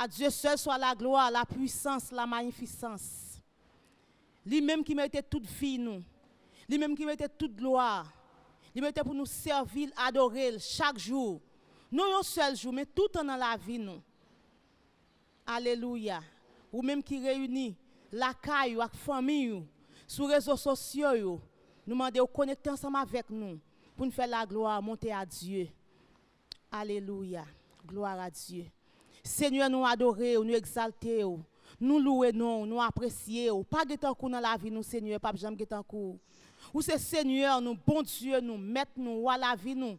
À Dieu seul soit la gloire, la puissance, la magnificence. Lui-même qui méritait toute vie, nous. Lui-même qui méritait toute gloire. Il méritait pour nous servir, adorer chaque jour. Non un seul jour, mais tout dans la vie, nous. Alléluia. Ou même qui réunit la caille, la famille, sur les réseaux sociaux, nous demandons de connecter ensemble avec nous pour nous faire la gloire, monter à Dieu. Alléluia. Gloire à Dieu. Seigneur, nous adorer, nous exalter, nous louer, nous apprécier. Pas de temps dans la vie, nous, Seigneur, pas jamais de temps. Ou c'est Seigneur, nous, bon Dieu, nous, mettre nous à la vie, nous.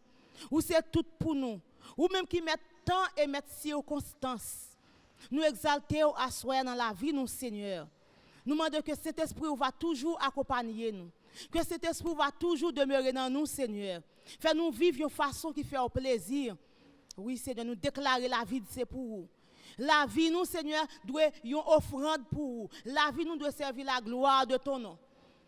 Ou c'est tout pour nous. Ou même qui met temps et mettre circonstances. Nous exalter, asseoir dans la vie, nous, Seigneur. Nous demandons que cet esprit va toujours accompagner nous. Que cet esprit va toujours demeurer dans nous, Seigneur. Faire nous vivre d'une façon qui fait plaisir. Oui, Seigneur, nous déclarer la vie, c'est pour vous. La vie, nous, Seigneur, doit être une offrande pour vous. La vie, nous doit servir la gloire de ton nom.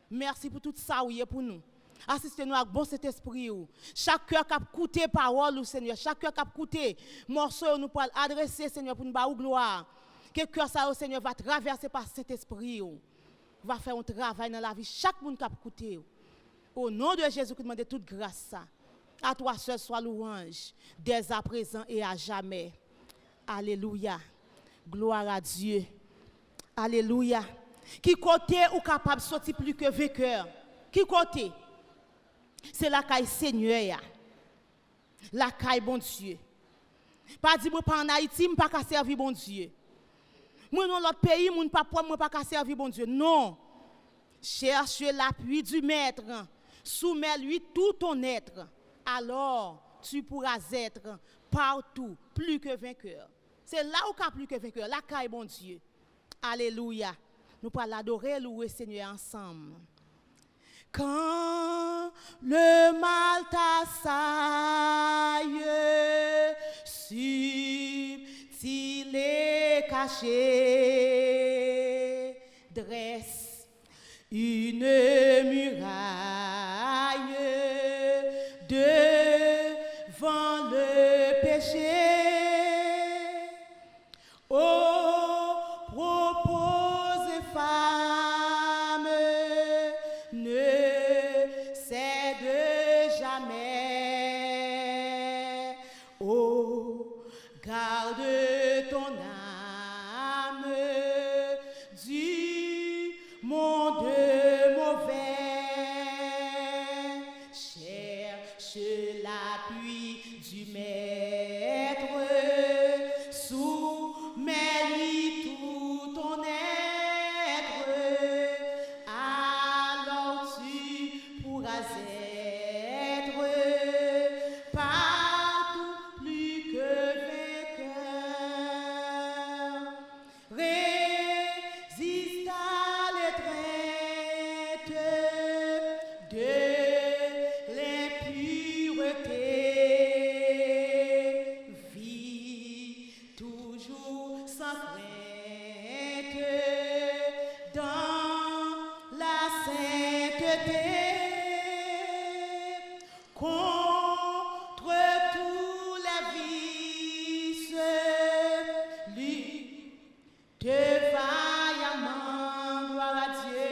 Merci pour tout ça, oui, pour nous. Assistez-nous avec bon cet esprit. Chaque cœur qui a écouté parole, Seigneur. Chaque cœur qui a écouté morceau, nous pouvons adresser, Seigneur, pour nous faire gloire. Que cœur ça, Seigneur, va traverser par cet esprit. Va faire un travail dans la vie. Chaque monde qui a écouté. Au nom de Jésus, qui demande toute grâce. À toi seul soit louange, dès à présent et à jamais. Alléluia. Gloire à Dieu. Alléluia. Qui côté ou capable de sortir plus que vainqueur? Qui côté? C'est la caille Seigneur. La caille bon Dieu. Pas dire moi pas en Haïti, moi pas servir bon Dieu. Moi dans l'autre pays, moi pas servir bon Dieu. Non. Cherche l'appui du maître. Soumets-lui tout ton être. Alors tu pourras être partout plus que vainqueur. C'est là où tu as plus que vainqueur. La caille bon Dieu. Alléluia. Nous pourrons l'adorer, louer Seigneur ensemble. Quand le mal t'assaille, subtil et caché, dresse une muraille devant le péché. Oh, propose femme, ne cède jamais. Oh, garde ton âme du monde mauvais. Cherche l'appui du maître. Soumets-lui tout ton être. Alors tu pourras être partout plus que vainqueur. Résiste à l'étreinte de l'impureté. Vis toujours sans crainte dans la sainteté. Contre tous les vices, lutte vaillamment, gloire à Dieu.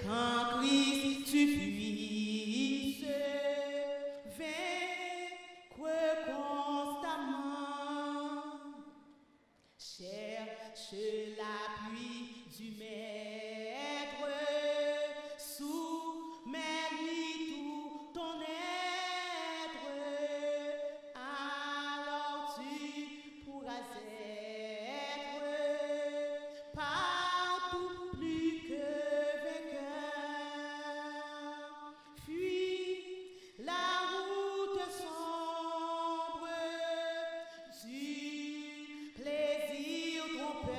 Quand Christ tu puisses vaincre constamment. Cherche l'appui du maître. Soumets-lui tout ton être. Alors tu pourras être partout plus que vainqueur. Fuis la route sombre du plaisir trompeur.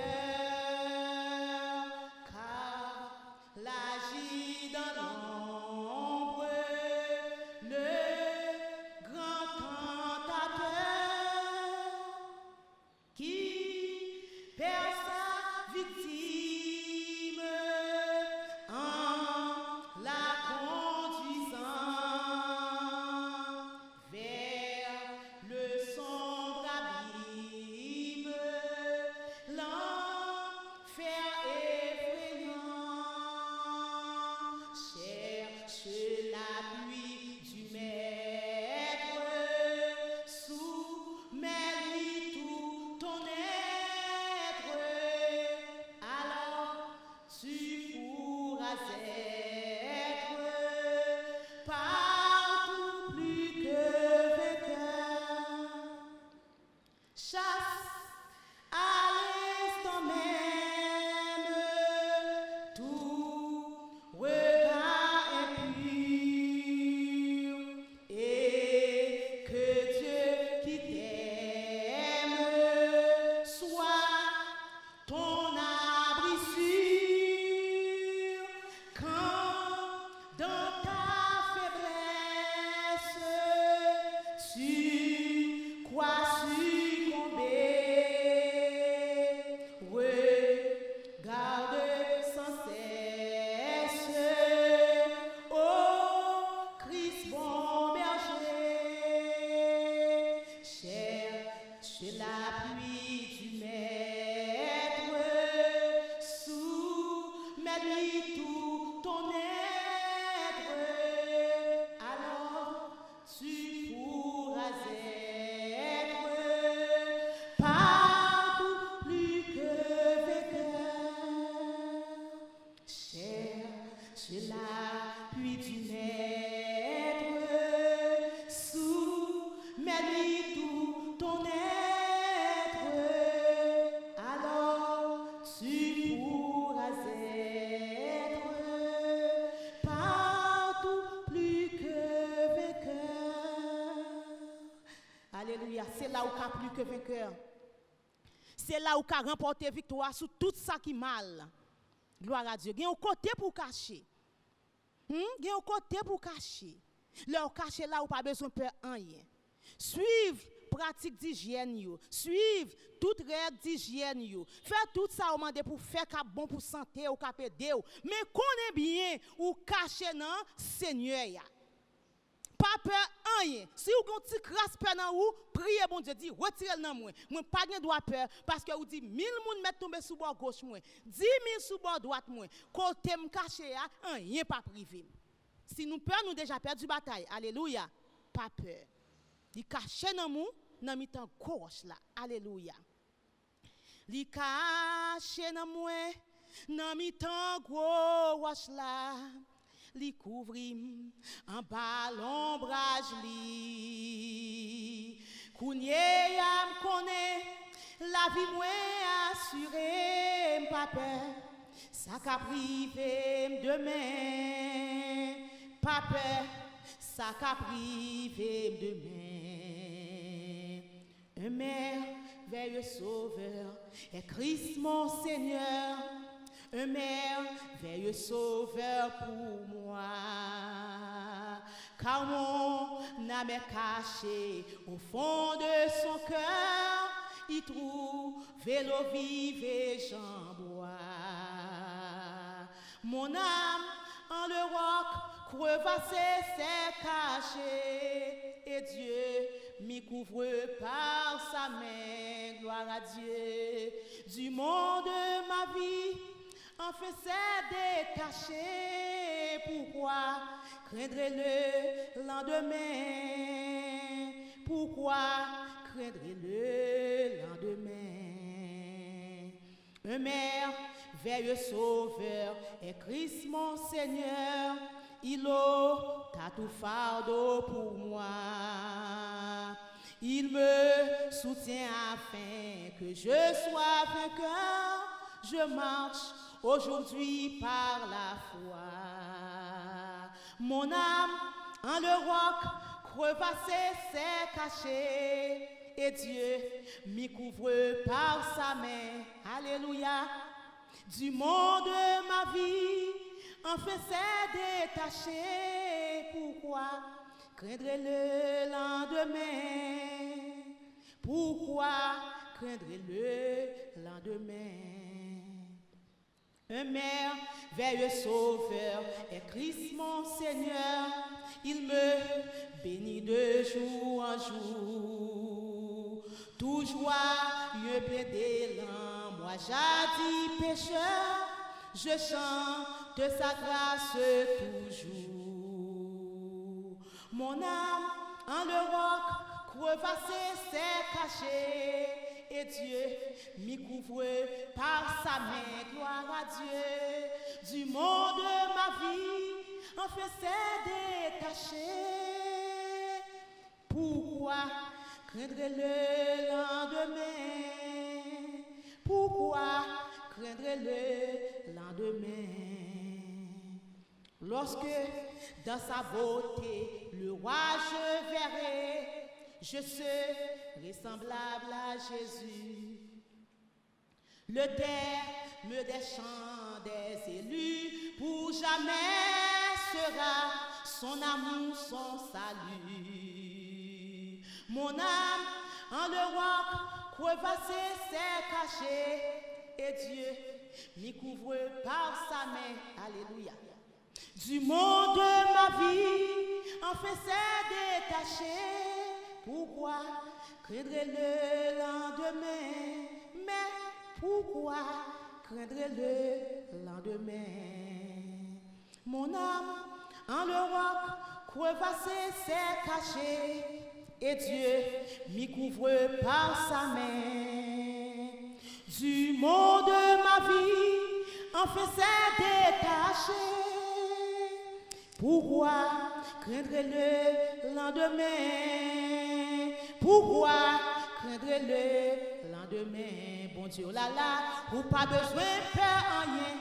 là où qu'a plus que vainqueur. C'est là où qu'a remporté victoire sur tout ça qui mal. Gloire à Dieu. Il y a un côté pour cacher. Il y a un côté pour cacher. Leur cacher là où pas besoin de faire rien. Suivre pratique d'hygiène yo, suivre toute règle d'hygiène yo, faire tout ça au mandé pour faire cap bon pour santé ou cap aider ou, mais connaît bien ou cacher non Seigneur ya. Pas peur rien. Si vous avez un petit crasse peur dans vous, priez bon Dieu, dit retirez-le dans moi. Moi pas de droit peur parce que vous dit 1000 moun mettre tomber sous bord gauche moi, 10 000 sous bord droite moi. Côté me cacher ya, rien pas privé. Si nous peur nous déjà perdu bataille. Alléluia. Pas peur. Il caché dans nous dans mi-temps gauche là. Alléluia. Il caché dans moi dans mi-temps gauche là. Li couvrim en bas l'ombrage li. Kounye ya m connaît la vie moins assurée m'pa peur. Ça qu'a privé demain. Pas peur. Ça qu'a privé demain. Un merveilleux sauveur est Christ mon Seigneur. Un merveilleux sauveur pour moi. Car mon âme est cachée au fond de son cœur. Il trouve l'eau vive et j'en bois. Mon âme en le roc crevassé s'est cachée. Et Dieu m'y couvre par sa main. Gloire à Dieu. Du monde de ma vie en fait c'est détaché. Pourquoi craindre le lendemain? Pourquoi craindre le lendemain? Un merveilleux sauveur est Christ mon Seigneur. Il ôta tout fardeau pour moi. Il me soutient afin que je sois vainqueur. Je marche aujourd'hui par la foi. Mon âme en le roc crevassé s'est cachée. Et Dieu m'y couvre par sa main. Alléluia. Du monde de ma vie, en fait c'est détaché. Pourquoi craindre le lendemain? Pourquoi craindre le lendemain? Un merveilleux sauveur est Christ mon Seigneur. Il me bénit de jour en jour. Tout joyeux plein d'élan, moi jadis pécheur, je chante sa grâce toujours. Mon âme en le roc crevassé s'est cachée. Et Dieu m'y couvre par sa main. Gloire à Dieu. Du monde de ma vie, en fait c'est détaché. Pourquoi craindre le lendemain? Pourquoi craindre le lendemain? Lorsque dans sa beauté le roi je verrai, je serai semblable à Jésus. Le terme des chants des élus pour jamais sera son amour, son salut. Mon âme en le roc crevassé s'est cachée. Et Dieu m'y couvre par sa main. Alléluia. Du monde de ma vie, en fait c'est détaché. Pourquoi craindre le lendemain? Mais pourquoi craindre le lendemain? Mon âme en le roc crevassé s'est cachée. Et Dieu m'y couvre par sa main. Du monde de ma vie, en fait c'est détaché. Pourquoi craindre le lendemain? Pourquoi craindre le lendemain? Bon Dieu, là là, ou pas besoin de faire rien.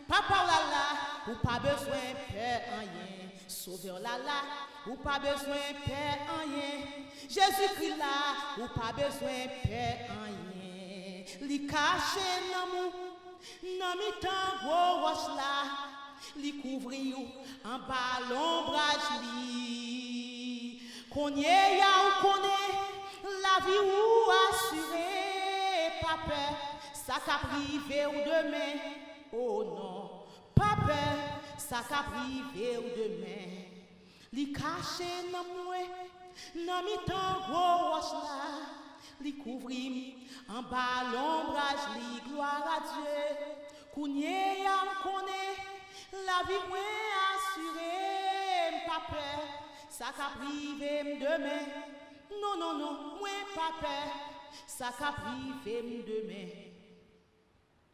Papa, là là, ou pas besoin de faire rien. Sauveur là, ou pas besoin de paix rien. Jésus-Christ là, ou pas besoin de paix rien. Li caché nan mi tan gros roche là, li couvri ou en bas l'ombrage li. Konye ya ou connaît la vie ou assuré, pas peur, ça qu'a privé ou demain. Oh non, pas peur, ça qu'a privé ou demain. Li caché nan mwen, nan mi tan gros roche là, li couvri en bas l'ombrage li, gloire à Dieu. Kounye ya m'konne, la vie mwen assurée, m'pas peur, ça qu'a privé m'demain. Non, non, non, mwen pas peur, ça qu'a privé m'demain.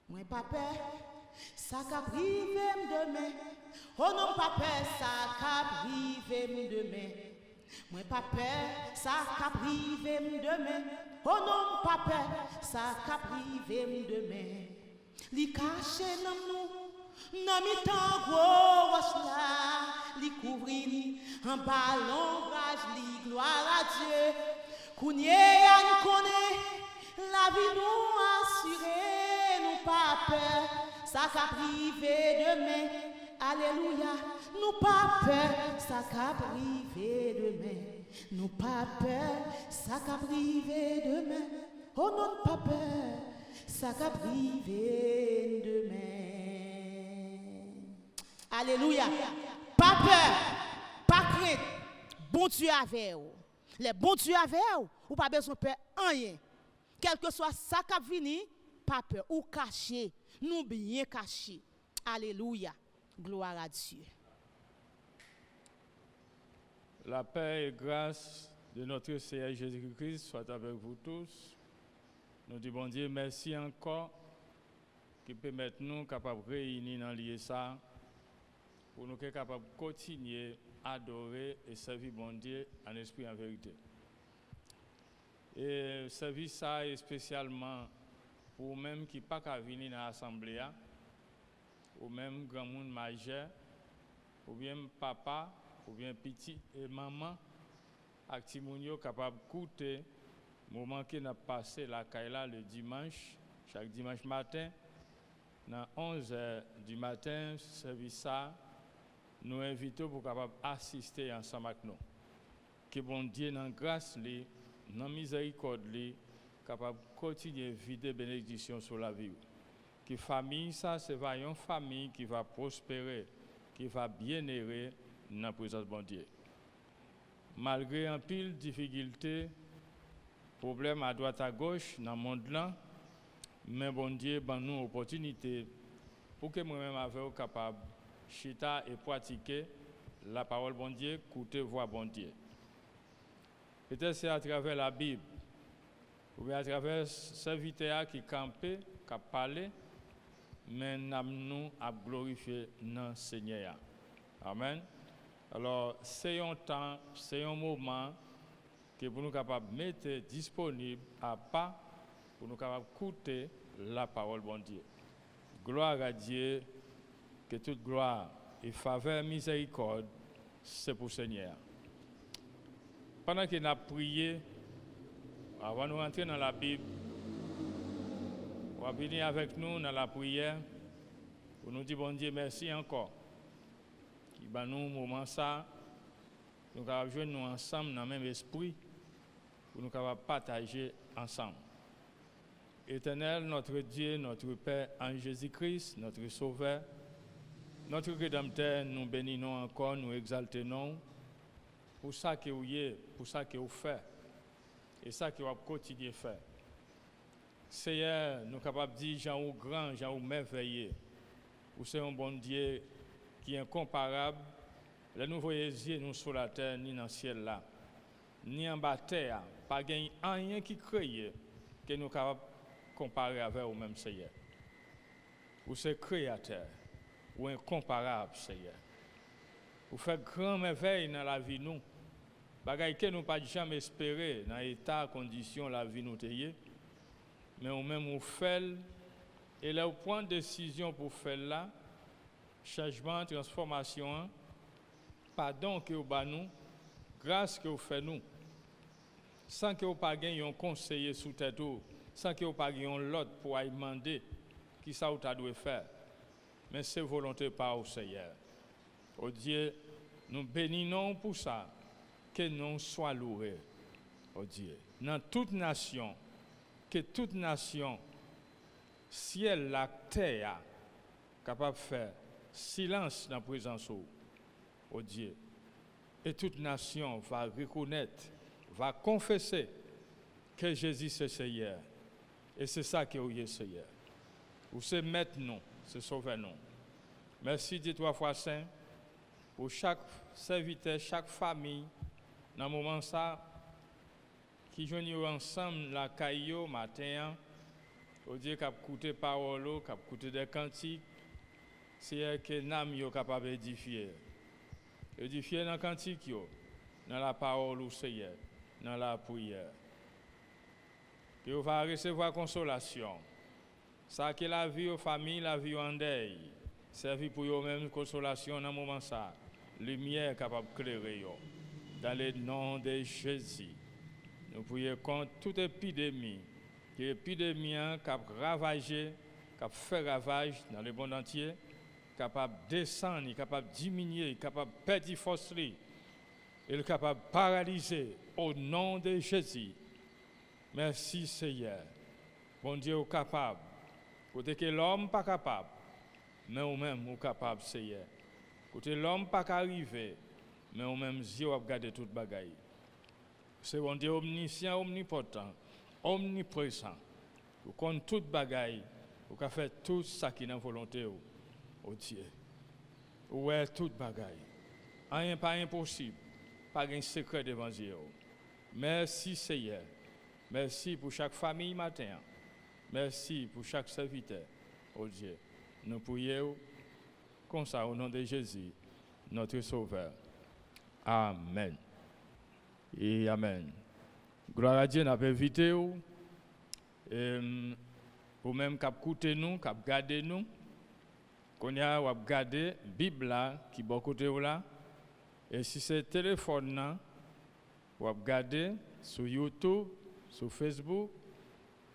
Mwen pas peur, ça qu'a privé m'demain. Oh non, pas peur, ça qu'a privé m'demain. Mwen pas peur, ça qu'a privé m'demain. Oh non, pas peur, ça qu'a privé m'demain. Li caché nan nou, nan mi tan gros roche là, li couvri en bas l'ombrage li, gloire à Dieu. Kounye ya nou connaît, la vie nous assurée, nous pas peur, ça qu'a privé demain. Alléluia, nous pas peur, ça qu'a privé demain. Nous pas peur, ça qu'a privé demain. Oh non, pas peur, ça qu'a privé demain. Alléluia, pas peur, pas crainte. Bon Dieu avec vous. Les bons Dieu avec vous, ou pas besoin de peur rien. Quel que soit ça qu'a venu, pas peur, ou caché, nous bien caché. Alléluia. Gloire à Dieu. La paix et grâce de notre Seigneur Jésus-Christ soient avec vous tous. Nous disons, bon Dieu, merci encore qui permet nous capables de réunir dans lieu ça pour nous être capables de continuer à adorer et servir bon Dieu en esprit et en vérité. Et servir ça est spécialement pour même qui pas qu'à venir dans l'assemblée, ou même grand monde majeur, ou bien papa, ou bien petit et maman, actimonio capable d'écouter moment qui n'a passé la Kaila le dimanche, chaque dimanche matin, dans 11h du matin, service ça, nous invitons pour capable assister ensemble avec nous. Que bon Dieu, dans grâce, dans miséricorde, capable de continuer à vider bénédiction sur la vie. Que famille, ça, c'est une famille qui va prospérer, qui va bien errer dans la présence de bon Dieu. Malgré un pile de difficultés, problèmes à droite à gauche dans le monde là, mais bon Dieu, ben nous opportunité pour que moi-même avec capable chita et pratiquer la parole bon Dieu, écouter voix bon Dieu. Peut-être c'est à travers la Bible, ou bien à travers serviteur qui campait, qui parlait, mais nous à glorifier notre Seigneur. Amen. Alors, c'est un temps, c'est un moment que pour nous capables de mettre disponible à pas pour nous capables d'écouter la parole bon Dieu. Gloire à Dieu, que toute gloire et faveur, miséricorde, c'est pour le Seigneur. Pendant qu'il a prié, avant de rentrer dans la Bible, on va venir avec nous dans la prière pour nous dire bon Dieu merci encore. Qui va nous moment ça, nous allons jouer nous ensemble dans le même esprit pour nous partager ensemble. Éternel, notre Dieu, notre Père en Jésus-Christ, notre Sauveur, notre Rédempteur, nous bénissons encore, nous exaltons pour ça que vous êtes, pour ça que vous faites et ça que vous continuez à faire. Seigneur, nous sommes capables de dire Jean ou grand, Jean ou merveilleux. Vous êtes un bon Dieu qui est incomparable. Là, nous voyons yeux nous sur la terre, ni dans le ciel là, ni en bas terre, pas rien qui crée que nous sommes capables de comparer avec vous-même, Seigneur. Vous êtes créateur, ou incomparable, Seigneur. Vous faites grand merveille dans la vie nous. Bagaille que nous pas jamais espéré dans l'état, condition, la vie nous taillée. Mais au même vous faites, et là vous prenez décision pour faire là, changement, transformation, pardon que vous ba nous, grâce que vous faites nous, sans que vous pas gagné un conseiller sous tête ou, sans que vous pas gagné l'autre pour aller demander qui ça vous doit faire. Mais c'est volonté par au Seigneur. Oh Dieu, nous bénissons pour ça, que nous soyons loués. Oh Dieu, dans toute nation, que toute nation, ciel, la terre, capable de faire silence dans la présence de Dieu. Et toute nation va reconnaître, va confesser que Jésus c'est Seigneur. Et c'est ça qui est Seigneur. Ou c'est mettre nous, c'est sauver nous. Merci Dieu 3 fois saint pour chaque serviteur, chaque famille, dans le moment ça, qui joignent ensemble la caillou matin, au Dieu qui a écouté parole, qui a écouté des cantiques, c'est que l'âme est capable d'édifier. Édifier dans le cantique, dans la parole au Seigneur, dans la prière. Et on va recevoir consolation. Ça qui est la vie aux familles, la vie en deuil. Servi pour eux-mêmes consolation dans le moment ça. Lumière capable d'éclairer. Dans le nom de Jésus. Nous prions contre toute épidémie. Qui est épidémie qui a ravagé, qui a fait ravage dans le monde entier. Capable de descendre, capable de diminuer, capable de perdre force. Il est capable de paralyser au nom de Jésus. Merci Seigneur. Bon Dieu est capable. Côté que l'homme pas capable, mais nous-mêmes nous capable Seigneur. Côté l'homme pas arriver, mais nous-mêmes Dieu va garder toute bagaille. C'est bon Dieu omniscient, omnipotent, omniprésent. Vous connaissez toute bagaille, vous pouvez faire tout ça qui est dans la volonté au Dieu. Vous est toute bagaille. Rien pas impossible, pas un secret devant Dieu. Merci Seigneur. Merci pour chaque famille matin. Merci pour chaque serviteur. Oh Dieu, nous prions comme ça au nom de Jésus, notre Sauveur. Amen. Et Amen. Gloire à Dieu, nous avons invité pour même cap écouter nous, cap garder nous. Qu'on y a regardé la Bible là, qui est bon côté là. Et si c'est téléphone là, vous regardez sur YouTube, sur Facebook,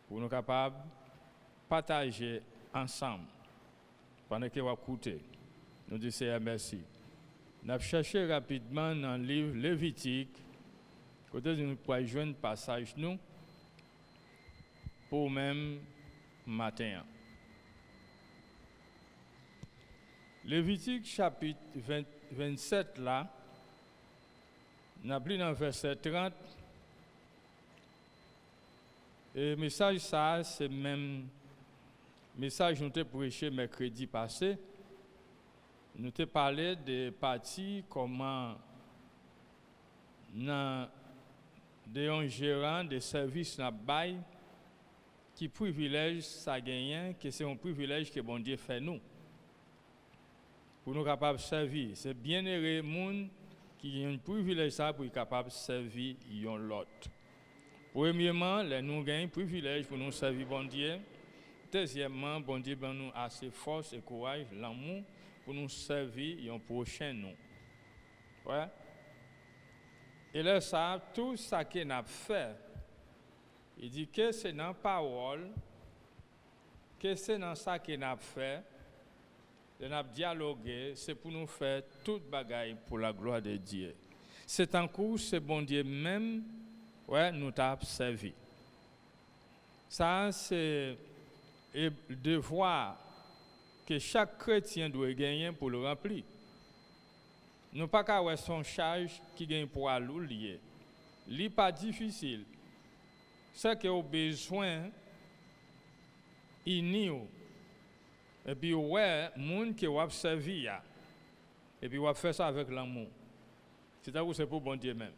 pour nous capables de partager ensemble pendant que vous écoutez. Nous disons merci. Nous avons cherché rapidement dans le livre Lévitique, côté nous pouvons joindre un passage nous pour même matin. Lévitique chapitre 27 là, nous avons lu dans le verset 30. Et le message, ça, c'est le même message que nous avons prêché mercredi passé. Nous avons parlé des parties, comment des gérants des services n'a bail, qui privilège ça gagne, que c'est un privilège que bon Dieu fait nous. Pour nous capables de servir. C'est bien heureux monde qui a un privilège ça pour être capable de servir l'autre. Premièrement, nous avons un privilège pour nous servir bon Dieu. Deuxièmement, bon Dieu ben nous assez force et courage, l'amour pour nous servir un prochain nous. Ouais. Et là ça, tout ça qu'on a fait, il dit que c'est dans la parole, que c'est dans ça qu'on a fait, qu'on a dialogué, c'est pour nous faire toute bagaille pour la gloire de Dieu. C'est en cours, c'est bon Dieu même. Ouais, nous t'avons servi. Ça, c'est le devoir que chaque chrétien doit gagner pour le remplir. Nous pas qu'à avoir son charge qui gagne pour aller lier. Ce pas difficile. C'est que au besoin, il n'y a. Et puis, ouais, monde qui va servir. Et puis, on va faire ça avec l'amour. C'est-à-dire que c'est pour bon Dieu même.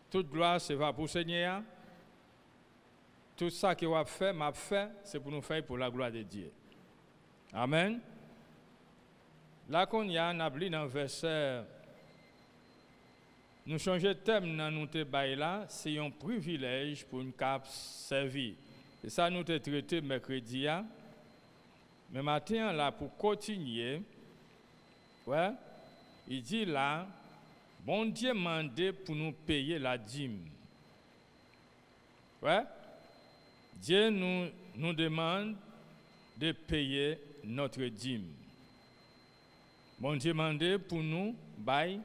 Toute gloire, c'est va pour le Seigneur. Tout ça que m'a fait, c'est pour nous faire pour la gloire de Dieu. Amen. Là, qu'on y a, on a pris dans le verset, nous changer de thème dans notre bail là, c'est un privilège pour une cap servir. Et ça, nous avons traité mercredi. Mais matin, là, pour continuer, ouais, il dit là, bon Dieu m'a demandé pour nous payer la dîme. Ouais? Dieu nous demande de payer notre dîme. Bon Dieu m'a demandé pour nous payer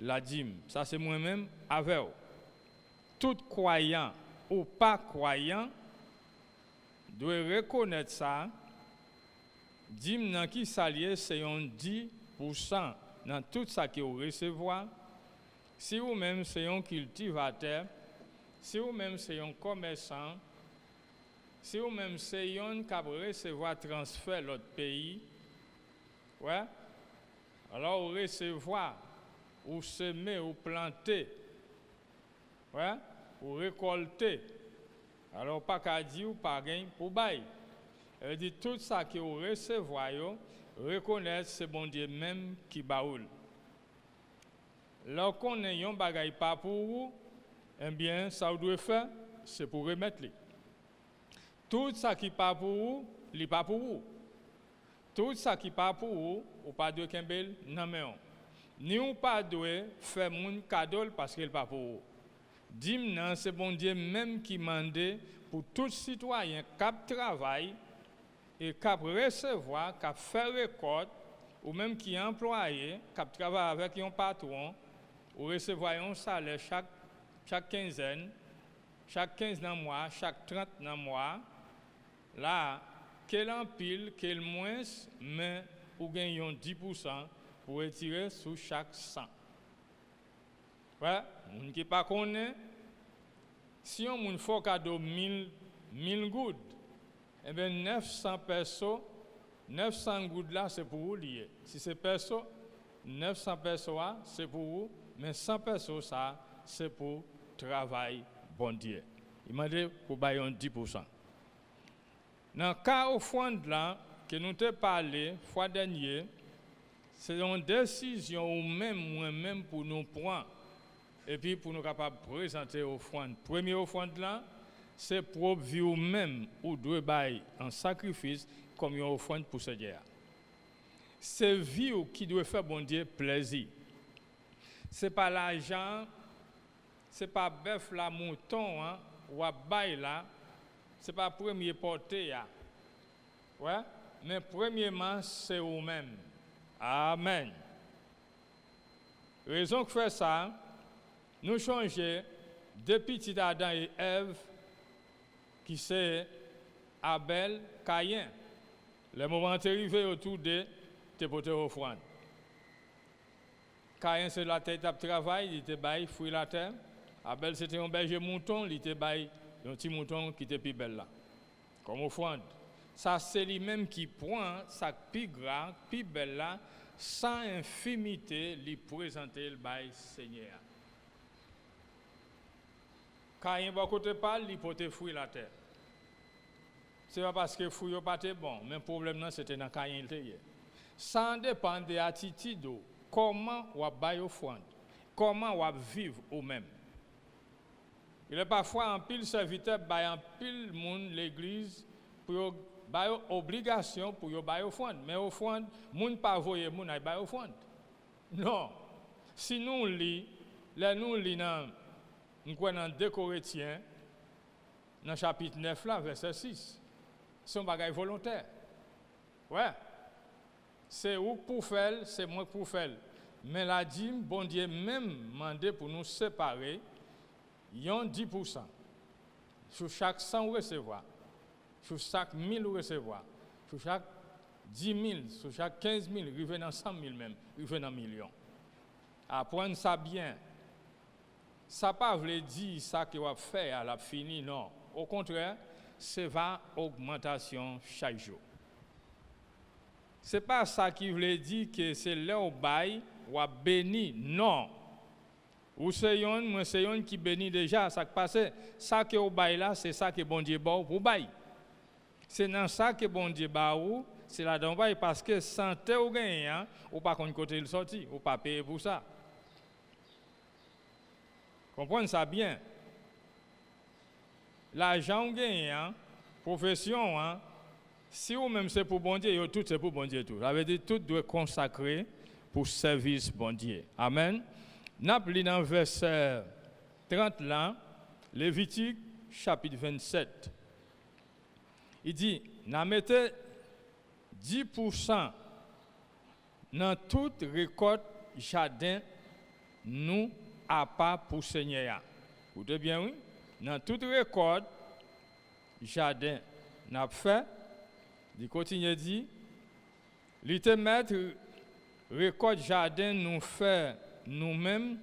la dîme. Ça c'est moi-même avec vous. Tout croyant ou pas croyant doit reconnaître ça. Dîme dans qui s'allie, c'est un 10% dans tout ça que vous recevez. Si vous-même c'est un cultivateur, si vous-même c'est un commerçant, si vous-même c'est un qui recevoir transfert l'autre pays, ouais, alors vous recevoir, ou semer, ou planter, ouais, ou récolter, alors pas qu'à dire ou pas gagner pour bailler. Elle dit tout ça que vous recevez, reconnaître c'est bon Dieu même qui baoule. Lorsqu'on a un bagage pas pour vous, eh bien, ça vous doit faire, c'est pour remettre. Tout ça qui pas pour vous, n'est pas pour vous. Tout ça qui pas pour vous, ou pas de kembel, non mais on. Ni ou pas de faire mon cadeau parce qu'il pas pour vous. Dis-moi, c'est bon Dieu même qui mande pour tout citoyen qui travaille et qui recevoir, qui fait récolte, ou même qui est employé, qui travaille avec un patron, ou recevoir un salaire chaque quinzaine, chaque 15 dans le mois, chaque 30 dans le mois, là, quel empile, quel moins, mais ou gagnons 10% pour retirer sur chaque 100. Ouais, on qui pas connaît, si on fait cadeau 1000 gouttes, eh bien 900 pesos, 900 gouttes là, c'est pour vous lier. Si c'est pesos, 900 pesos c'est pour vous, mais 100 pesos ça, c'est pour travail bon Dieu. Il m'a dit pour bailler 10%. Dans le cas au fond là, que nous t'ai parlé, fois dernière, c'est une décision ou même moi-même pour nous prendre et puis pour nous capables de présenter offrande. Premier offrande là, c'est pour vie ou même ou doit bailler en sacrifice comme une offrande pour ce Dieu. C'est vie qui doit faire bon Dieu plaisir. C'est pas l'argent, c'est pas bœuf la mouton hein, ou à bail là, c'est pas premier porté là. Ouais, mais premièrement c'est vous-même. Amen. Raison que fait ça, nous changer de petits Adam et Ève qui c'est Abel, Caïn. Le moment est arrivé autour de te porter offrande. Caïn c'est la tête de travail, il était bail fouiller la terre. Abel c'était un berger mouton, il était bail un petit mouton qui était plus belle là. Comme offrande. Ça c'est lui-même qui prend sa plus grande, plus belle là, sans infimité, lui présenter le bail Seigneur. Caïn va côté parle, il peut fouiller la terre. C'est pas parce que fouille pas bon, mais le problème c'était dans Caïn le. Ça dépend de l'attitude, comment on va offrande, comment on va vivre au même. Il est parfois en pile serviteur, en pile monde l'église pour une obligation pour une offrande, mais offrande, monde pas voyer monde à une offrande. Non. Si nous lit, là nous lit dans 2 Corinthiens dans chapitre 9 là verset 6. C'est un bagage volontaire. Ouais. C'est où pour faire, c'est moi pour faire. Mais la dîme, bon Dieu même demandé pour nous séparer, il y a 10%. Sur chaque 100 recevoir, sur chaque 1000 recevoir, sur chaque 10 000, sur chaque 15 000, il revient dans 100 000 même, il revient dans millions. Apprendre ça bien. Ça ne pas veut dire ça qu'il va faire à la fini, non. Au contraire, c'est va augmentation chaque jour. Ce n'est pas ça qui veut dire que c'est là au bail ou à béni, non. Ou c'est un qui bénit déjà, ça qui passe, ça qui est au bail là, c'est ça que bon Dieu bat pour bail. C'est dans ça que bon Dieu bat ou, c'est là dans bail parce que santé ou gagnant, ou pas qu'on côté le sorti, ou pas payer pour ça. Comprenez ça bien. L'argent gagnant, profession, si ou même c'est pour bon Dieu, tout c'est pour bon Dieu tout. Ça veut dire tout doit consacrer pour service bon Dieu. Amen. N'a pris dans verset 30 là, Lévitique chapitre 27. Il dit, n'a mettez 10% dans toute récolte jardin nous à pas pour Seigneur. Vous êtes bien oui? Dans toute récolte jardin n'a fait, il continue à dire, il te mettre récolte jardin nous fait nous-mêmes,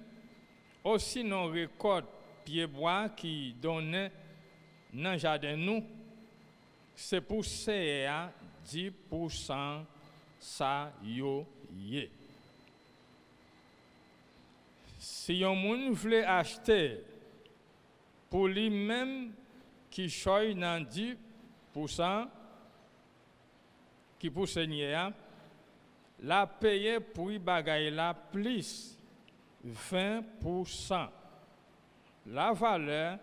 aussi nos récoltes pieds bois qui donnent dans le jardin nous, c'est pour CA 10% ça yo yé. Si un moun veut acheter pour lui-même qui choisit dans 10% qui pour Seigneur, la payer pour y bagaille la plus 20%. La valeur,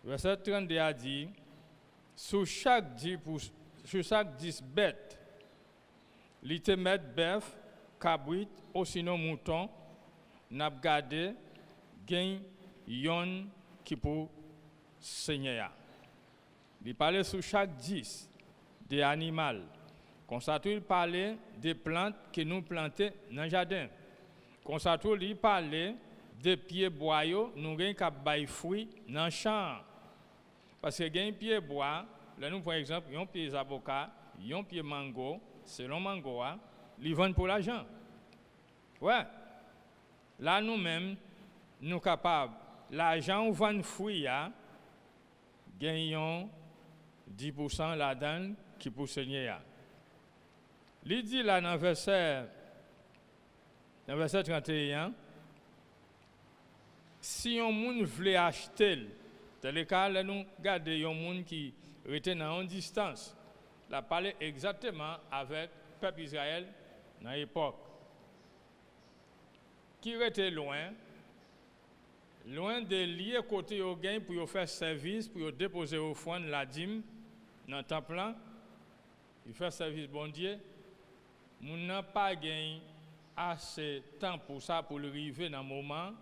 verset 32 a dit, sur chaque 10 bêtes, il te met bœuf, cabrit, ou sinon mouton, n'a gardé, gain, yon qui pour Seigneur. Il parlait sur chaque 10 des animaux. Comme ça, il parlait des plantes que nous plantons dans le jardin. Comme ça, il parlait des pieds bois, nous avons des fruits dans le champ. Parce que les pieds bois, là nous, par exemple, ils ont pieds d'avocat, ils ont pieds mango, selon mango, ils vendent pour l'argent. Ouais. Là, nous-mêmes, nous sommes capables, l'argent, on vend fruits, gagnons 10% là-dedans qui pour Seigneur. Il dit là dans verset 31, si un monde veut acheter, dans le cas là nous regardons un monde qui était dans une distance, il a parlé exactement avec le peuple Israël dans l'époque. Qui était loin de lier côté au gain pour faire service, pour déposer au fond la dîme dans le temple, il fait service bon Dieu. Nous n'avons pas gagné assez de temps pour ça, pour le arriver dans le moment.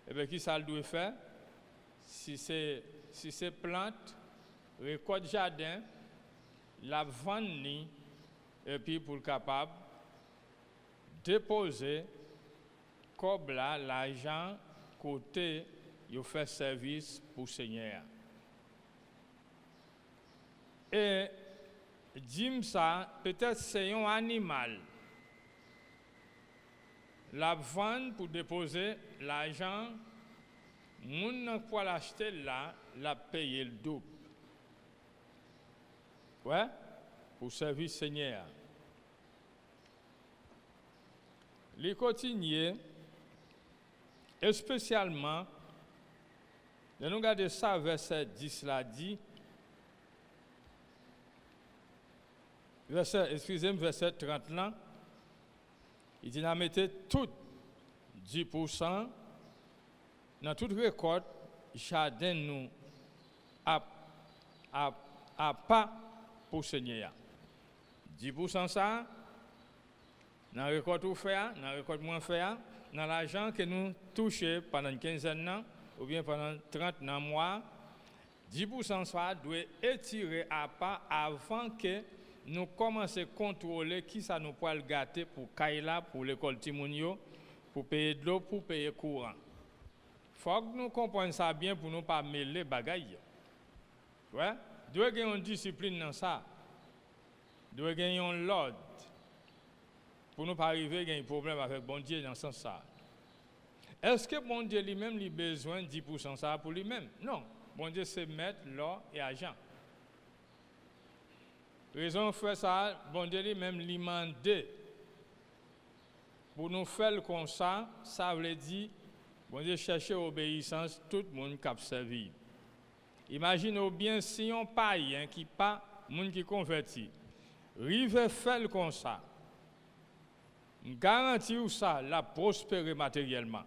Et bien, qui ça doit faire? Si c'est plante, récolte jardin, la vendre, et puis pour le capable, déposer, comme là, l'argent côté, il fait service pour le Seigneur. Et dis ça, peut-être c'est un animal. La vente pour déposer l'argent, moun pour l'acheter là, la payer le double. Ouais, pour servir Seigneur. Les continuer, et spécialement, nous regardons ça, verset 10 là dit, verset 30 là, il dit, nous mettez tout 10% dans toute récolte, jardin nous à pas pour Seigneur. 10% ça, dans la récolte ou faire, dans la récolte moins faire, dans l'argent que nous touchons pendant une quinzaine d'années, ou bien pendant 30 mois, 10% ça doit étirer à pas avant que nous commençons à contrôler qui ça nous peut le gâter pour Kaila, pour l'école Timounio, pour payer de l'eau, pour payer courant. Il faut que nous comprenions ça bien pour ne pas mêler les bagailles. Ouais? Nous devons avoir une discipline dans ça. Nous devons avoir l'ordre. Pour ne pas arriver à un problème avec bon Dieu dans ce sens-là. Est-ce que bon Dieu lui-même a besoin de 10% ça pour lui-même? Non. Bon Dieu, c'est mettre l'or et argent. Raison fait ça, bon Dieu lui-même lui demande pour nous faire comme ça, ça veut dire, bon Dieu chercher obéissance, tout le monde qui a servi. Imaginez bien si on païen qui pas, monde qui converti, rive faire comme ça, garantit ça, la prospérer matériellement.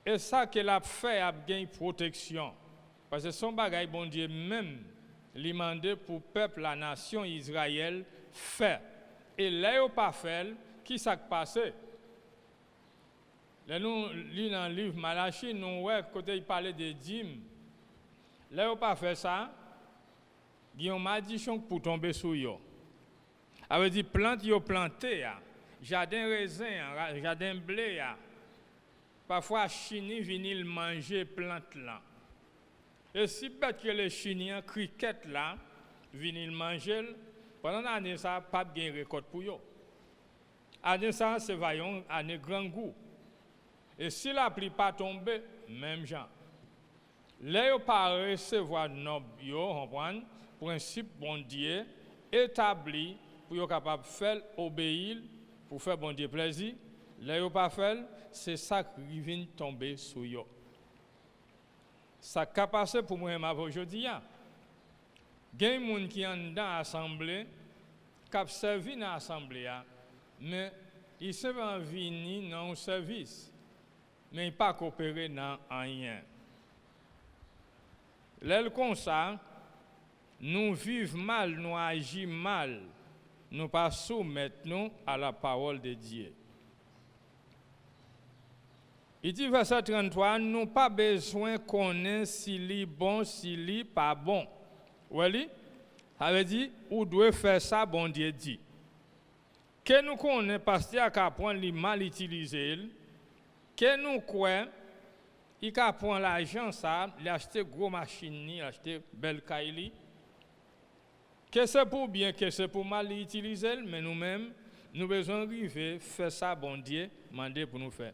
Et ça qu'elle a fait a gagné protection. Parce que son bagage, bon Dieu, même li mandé pour peuple la nation Israël fait. Et là yo pas fait, qui ça passé? Là nous lit dans le livre Malachie, nous ouais côté il parlait de dîmes. Là yo pas fait ça. Guillaume m'a dit pour tomber sur yo. Ça veut dire plante yo planté jardin raisin, jardin blé parfois chini vinil manger plante là. Et si bête que les chiniens cricket là vinil manger pendant l'année ça pas gain récolte pour yo. Année ça c'est vaillant année grand goût. Et si la pluie pas tomber même gens. Là yo pas recevoir nob yo comprendre principe bon Dieu établi pour yo capable faire obéir pour faire bon Dieu plaisir. Là yo pas faire c'est ça qui vient tomber sur yo. Ça qu'a passé pour moi aujourd'hui. Gen moun qui en dans assemblée, qui servi dans assemblée mais il se va venir dans un service mais il pas coopérer dans rien. Là comme ça, nous vivons mal, nous agissons mal, nous pas soumettre nous à la parole de Dieu. Il dit verset 33, nous pas besoin de connaître s'il est bon, s'il est pas bon. Oui, ça veut dire, ou doit faire ça, bon Dieu dit. Que nous connaissons, parce qu'il y a qu'à prendre les mal utilisé, que nous croyons, il y a prendre l'argent, ça, il a acheté gros machine, il a acheté belle caille. Que c'est pour bien, que c'est pour mal utiliser, mais nous-mêmes, nous besoin arriver, faire ça, bon Dieu, demander pour nous faire.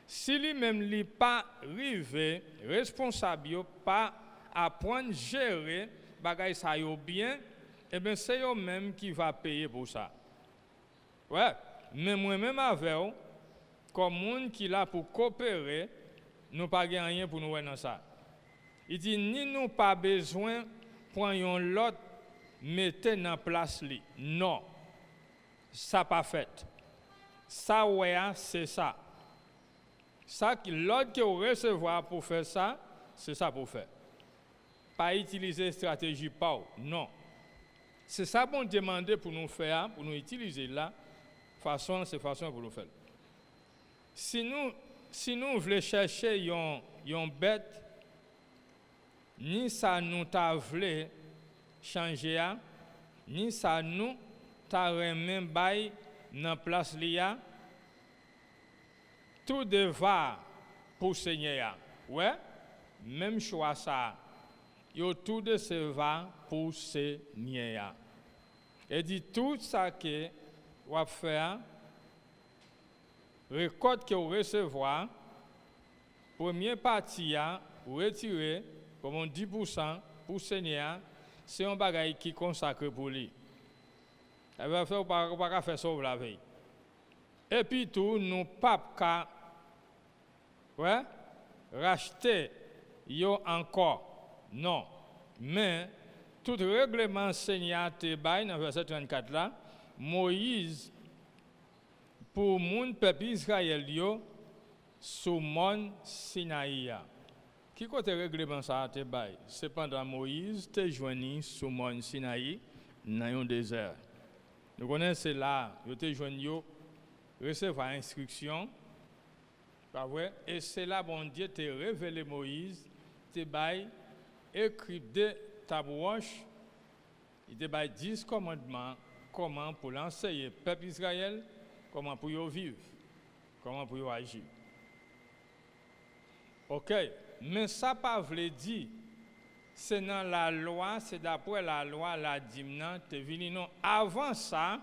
Si lui-même n'est pas arrivé, responsable, pas apprendre à gérer, bagay ça yo bien, eh bien c'est eux même qui va payer pour ça. Ouais, mais moi-même avec eux, comme monde qui là pour coopérer, nous pas rien pour nous voir dans ça. Il dit ni nous pas besoin prendre l'autre mettez dans place li. Non. Ça pas fait. Ça ouais, c'est ça. Ça l'autre qui recevoir pour faire ça, c'est ça pour faire. Pas utiliser stratégie pas. Non. C'est ça qu'on demande pour nous faire, pour nous utiliser là. C'est façon pour nous faire. Si nous voulons chercher une bête, ni ça nous t'a voulu changer, ni ça nous t'a remis bail dans place liya, tout devoir pour Seigneur. Ouais, même choix ça. Yo tout de ce va pour Seigneur. Et dit tout ça que on va faire, récolte que vous recevoir, première partie à retirer comme 10% pour Seigneur, c'est un bagage qui consacré pour lui. Ça va faire pas faire sauver la veille. Et puis tout nous pas racheter yo encore. Non. Mais tout règlement Seigneur te bail dans verset 34 là, Moïse pour mon peuple Israël yo sous mont Sinaï. Qui côté règlement ça te bail? Cependant Moïse te joigni sous mont Sinaï dans un désert. Nous connaissons là, yo te joigni yo recevoir instruction. Pas vrai? Et c'est là bon Dieu te révélé Moïse, te bail écrit de tabouche, il te bail 10 commandements, comment pour l'enseigner peuple Israël, comment pour y vivre, comment pour y agir. OK, mais ça pas veut dire c'est dans la loi, c'est d'après la loi la dîme te vini non avant ça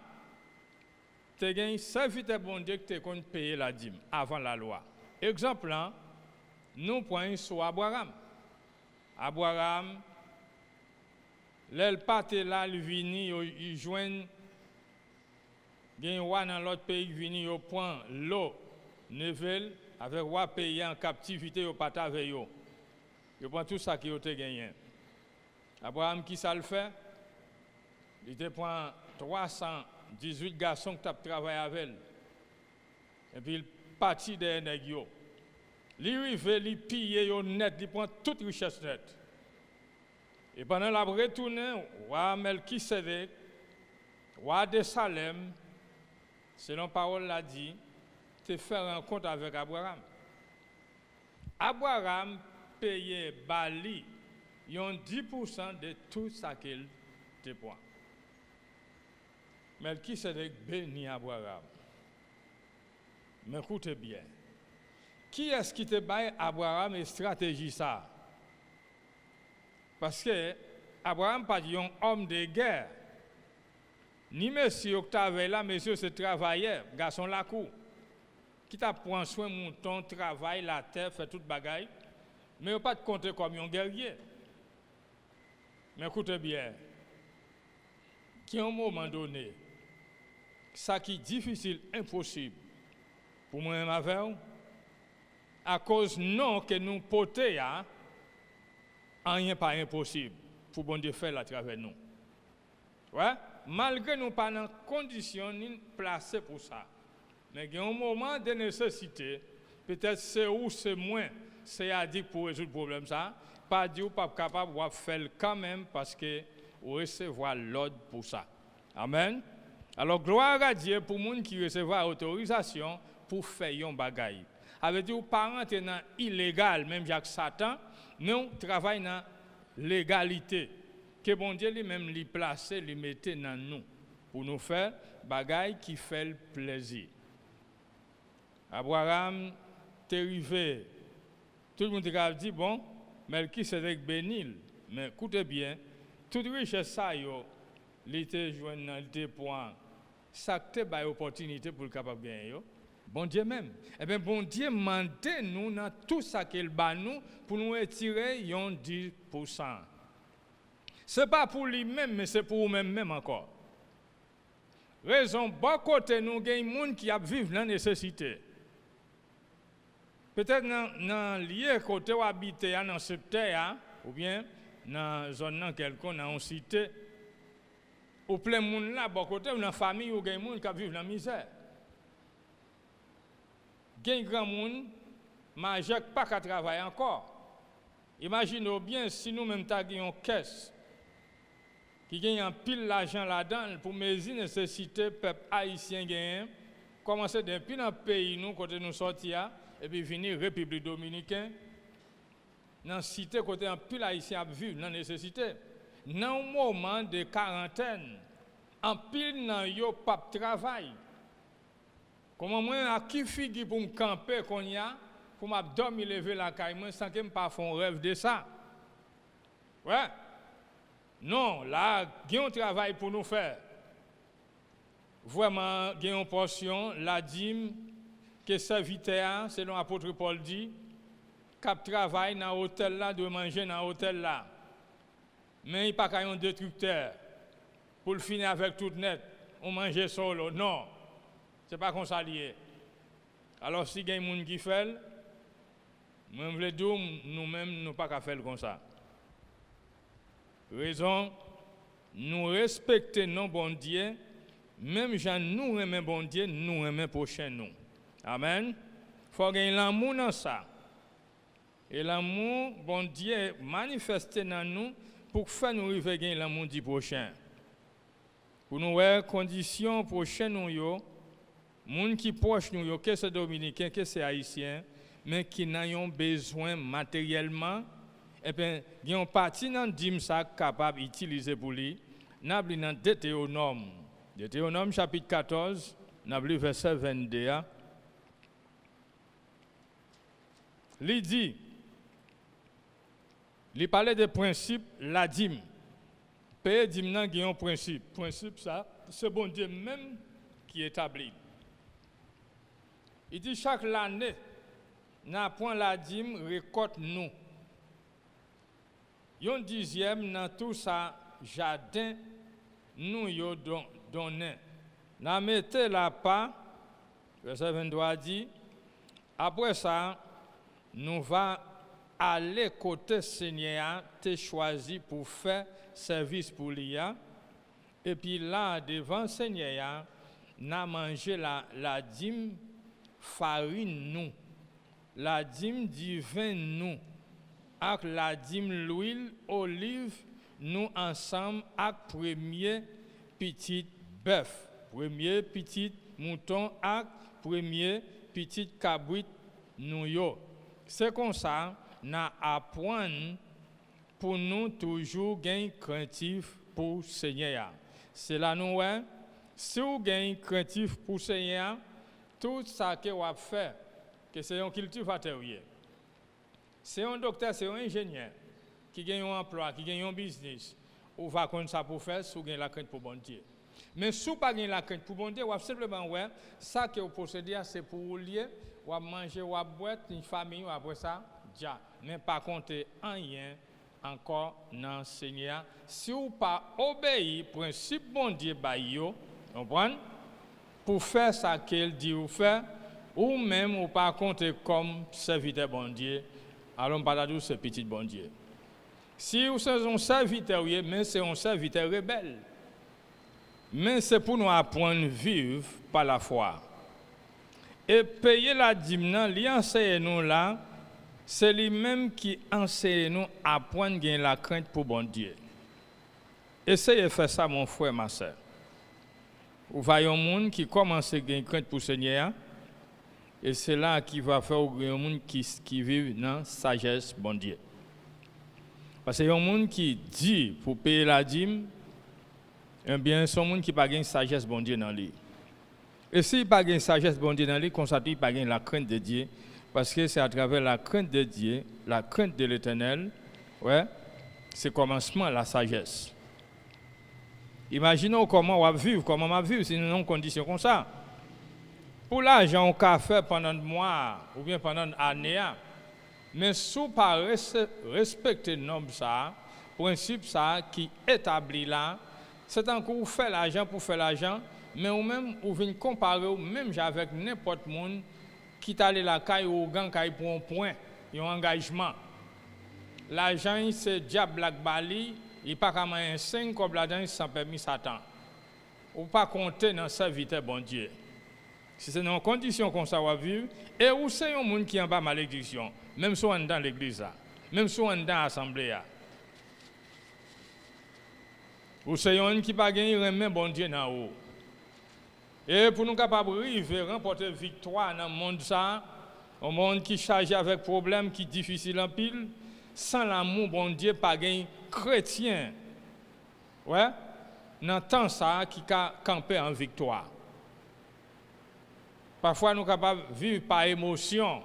te gagne serviteur bon Dieu que te compte payer la dîme avant la loi. Exemple là, nous prenons sur Abraham. Abraham, l'el parte là, il vini, il joigne, gen roi dans l'autre pays, il vini, il prend l'eau, nevel, avec roi pays en captivité, il part avec eux. Il prend tout ça qui a été gagné. Abraham, qui ça le fait? Il te prend 318 garçons qui ont travaillé avec lui. Et puis il partit des nègres. Il arrive, il pille, il net, il prend toute richesse nette. Et pendant la retourné, roi Melchisedec, roi de Salem, selon parole l'a dit, te faire rencontre avec Abraham. Abraham payait Bali 10% de tout ça qu'il te prend. Melchisedec bénit Abraham. Mais écoutez bien. Qui est-ce qui te baille Abraham et stratégie ça? Parce que Abraham pas un homme de guerre. Ni monsieur Octave là, monsieur se travaillait, garçon la cour. Qui t'a pris soin mouton, travail, la terre, fait toute bagaille. Mais il pas de compter comme un guerrier. Mais écoutez bien. Qui à un moment donné, ça qui est difficile, impossible, pour moi-même avec vous, à cause non que nous portons, rien pas impossible pour bon Dieu faire à travers nous. Ouais? Malgré nous pas dans condition ni placé pour ça. Mais il y a un moment de nécessité, peut-être c'est où c'est moins, c'est à dire pour résoudre le problème ça, pas dire ou pas capable de faire quand même parce que vous recevoir l'ordre pour ça. Amen. Alors gloire à Dieu pour les gens qui recevoir autorisation pour faire un bagaille. Avec dire parents dans illégal même Jacques Satan, nous travaillons dans légalité que bon Dieu lui-même lui placer, lui mettre dans nous pour nous faire bagaille qui fait le plaisir. Abraham t'est arrivé, tout le monde a dit bon, Melchisedec bénil, mais écoutez bien, toute richesse ça yo, il était joint dans le point, ça te ba opportunité pour le capable bien yo. Bon Dieu même. Eh bien, bon Dieu mande nous dans tout ça qu'il bat nous pour nous retirer 10%. Ce n'est pas pour lui-même, mais c'est pour nous-mêmes encore. Raison, bon côté, nous avons des gens qui vivent dans la nécessité. Peut-être dans le lieu côté où habiter dans ce terre, ou bien dans une zone quelconque, dans une cité, ou plein de monde là, bon côté, dans la famille, ou des gens qui vivent dans la misère. Il y a un grand monde, mais je n'ai pas qu'à travailler encore. Imaginez bien si nous-mêmes avons une caisse qui gagne un pile d'argent là-dedans pour mes nécessités, peuple haïtien gagne, commencer depuis dans le pays, nous, côté nous sortir, et puis venir République Dominicaine, dans la cité, côté un pile haïtien vivre dans la nécessité. Dans un moment de quarantaine, un pile n'a pas de travail. Comment moi, à qui figure pour me camper qu'on y a, pour m'abdominer, lever la caille, sans que je ne fasse un rêve de ça? Ouais. Non, là, il y a un travail pour nous faire. Vraiment, il y a une portion, la dîme, que serviteur, selon l'apôtre Paul dit, qui travaille dans l'hôtel là, doit manger dans l'hôtel là. Mais il n'y a pas un destructeur pour le finir avec tout net. On mange solo. Non. Ce n'est pas comme ça lié. Alors, si il y a des gens qui font, moi, je veux dire, nous-mêmes, nous ne pouvons pas faire comme ça. Raison, nous respectons nos bon Dieu, même si nous aimons bon Dieu, nous aimons prochain nous. Amen. Il faut gagner l'amour dans ça. Et l'amour, bon Dieu, manifesté dans nous pour faire nous arriver à gagner l'amour du prochain. Pour nous avoir conditions prochaines nous, gens qui proches nous, que c'est dominicain, que c'est haïtien, mais qui n'ont besoin matériellement, et bien, il y a une partie dans le dîme capable d'utiliser pour lui. Nous avons dans Deutéronome. Deutéronome chapitre 14, nous avons verset 22. Il dit, il parlait des principes, la dîme. Payer dîme, il y a un principe. Principe, ça, c'est bon Dieu même qui établit. Il dit chaque année, nous apprenons la dîme, récolte nous. Un dixième dans tout ça, jardin, nous y donné. Nous mettons la part, verset 23 dit, après ça, nous va aller côté Seigneur, te choisi pour faire service pour l'IA. Et puis là, devant Seigneur, nous mangé la dîme farine nous, la dîme du vin nous, avec la dîme l'huile, olive, nous ensemble avec premier petit bœuf, premier petit mouton avec premier petit cabrit nous yo. C'est comme ça n'a apprendre pour nous toujours gagner craintif pour Seigneur. C'est là nous si vous gagnez craintif pour Seigneur, tout ça que vous fait que c'est un cultivateur, c'est un docteur, c'est un ingénieur qui gagne un emploi, qui gagne un business, ou va comme ça pour faire, si vous gagnez la crainte pour bon Dieu. Mais si vous n'avez pas la crainte pour bon Dieu, vous simplement ça que vous possédez, c'est pour vous lier, vous manger, vous boire, une famille, après ça, déjà. Mais par contre, rien encore dans le Seigneur. Si vous n'avez pas obéi au principe bon Dieu, vous comprenez? Pour faire ça qu'il dit ou faire, ou même ou pas compter comme serviteur bon Dieu, alors on parle de ce petit bon Dieu. Si vous êtes un serviteur, mais c'est un serviteur rebelle. Mais c'est pour nous apprendre à vivre par la foi. Et payer la dîme, lui enseigne nous là, c'est lui-même qui enseigne nous à apprendre à gagner la crainte pour bon Dieu. Essayez de faire ça, mon frère, ma soeur. Vous voyez un monde qui commence à gagner crainte pour le Seigneur, et c'est là qui va faire un monde qui vit dans la sagesse, bon Dieu. Parce qu'il y a un monde qui dit pour payer la dîme, eh bien, c'est un monde qui n'a pas de sagesse, bon Dieu, dans lui. Et s'il n'a pas de sagesse, bon Dieu, dans lui, il n'a pas la crainte de Dieu, parce que c'est à travers la crainte de Dieu, la crainte de l'Éternel, c'est le commencement de la sagesse. Imaginons comment on va vivre, si nous avons une condition comme ça. Pour l'argent, on peut faire pendant un mois ou bien pendant une année. Mais si on ne pas respecter le nombre ça, le principe ça qui établit là, c'est un coup vous faites l'argent pour faire l'argent, mais ou même vous venez comparer même avec n'importe qui qui est allé la caille ou gang pour un point, un engagement. L'argent c'est diable black bali, il pas comme un 5 comme là-dedans sans permis Satan. Ou pas compter dans serviteur bon Dieu. Si c'est dans condition qu'on ça va vivre et où c'est un monde qui en bas malédiction, même si on est dans l'église là, même si on est dans l'assemblée là. Ou c'est un qui pas gagner remet bon Dieu dans haut. Et pour nous capables de remporter victoire dans le monde ça, un monde qui chargé avec problèmes qui difficile en pile, sans l'amour bon Dieu pas gagner chrétien. Ouais, dans temps ça qui camper en victoire. Parfois nous sommes capables de vivre par émotion,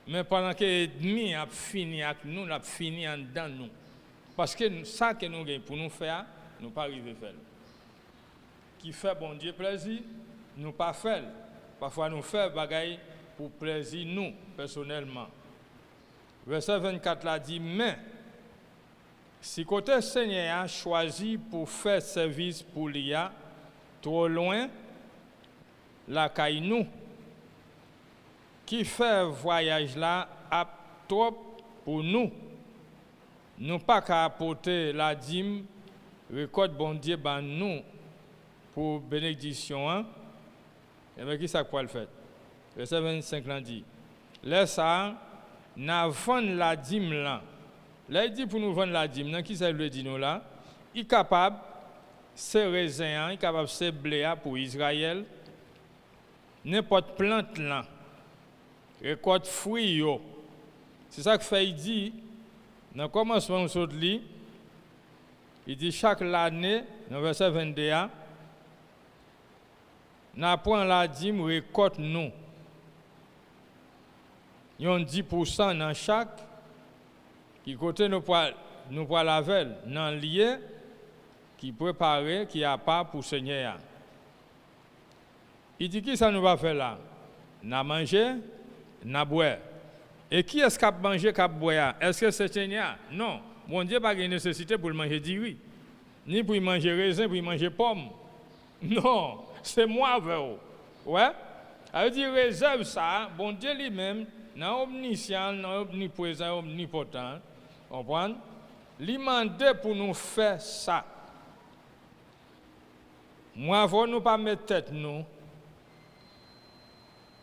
mais pendant que l'ennemi a fini avec nous, il a fini en dedans nous. Parce que ça que nous avons pour nous faire, nous ne pas arriver à faire. Qui fait bon Dieu plaisir, nous pas faire. Parfois nous faisons des choses pour plaisir nous, personnellement. Verset 24 là dit, mais si côté Seigneur a choisi pour faire service pour l'IA, trop loin, la caille nous, qui fait voyage là, à trop pour nous. Nous pas qu'à apporter la dîme, récolte bon Dieu ban nous pour bénédiction. Hein? Et bien qui ça quoi le fait? Verset 25 là dit, laisse ça, n'a vendre la dîme là. Là il dit pour nous vendre la dîme, qui ça veut dire nous là? Il est capable c'est raisin, il est capable c'est blé pour Israël. N'importe plante là, récolte fruits yo. C'est ça que fait il dit. Dans le commencement de lui, il dit chaque année, dans le verset 21, nous prenons la dîme, récolte nous. Il y a 10% dans chaque, qui côté nous pouvons la veille, dans le lieu, qui prépare, qui a pas pour Seigneur. Il dit qui ça nous va faire là? Nous manger, nous boire. Et qui est-ce qui a mangé, qui a boire? Est-ce que c'est Seigneur? Non. Mon Dieu n'a pas de nécessité pour manger du riz. Ni pour manger raisin, pour manger pomme. Non, c'est moi avec vous. Ouais? Elle dit réserve ça, bon Dieu lui-même, dans omniscient, dans omniprésent, omnipotent. Vous comprenez? Il demande pour nous faire ça. Moi, vous ne pas mettre tête nous.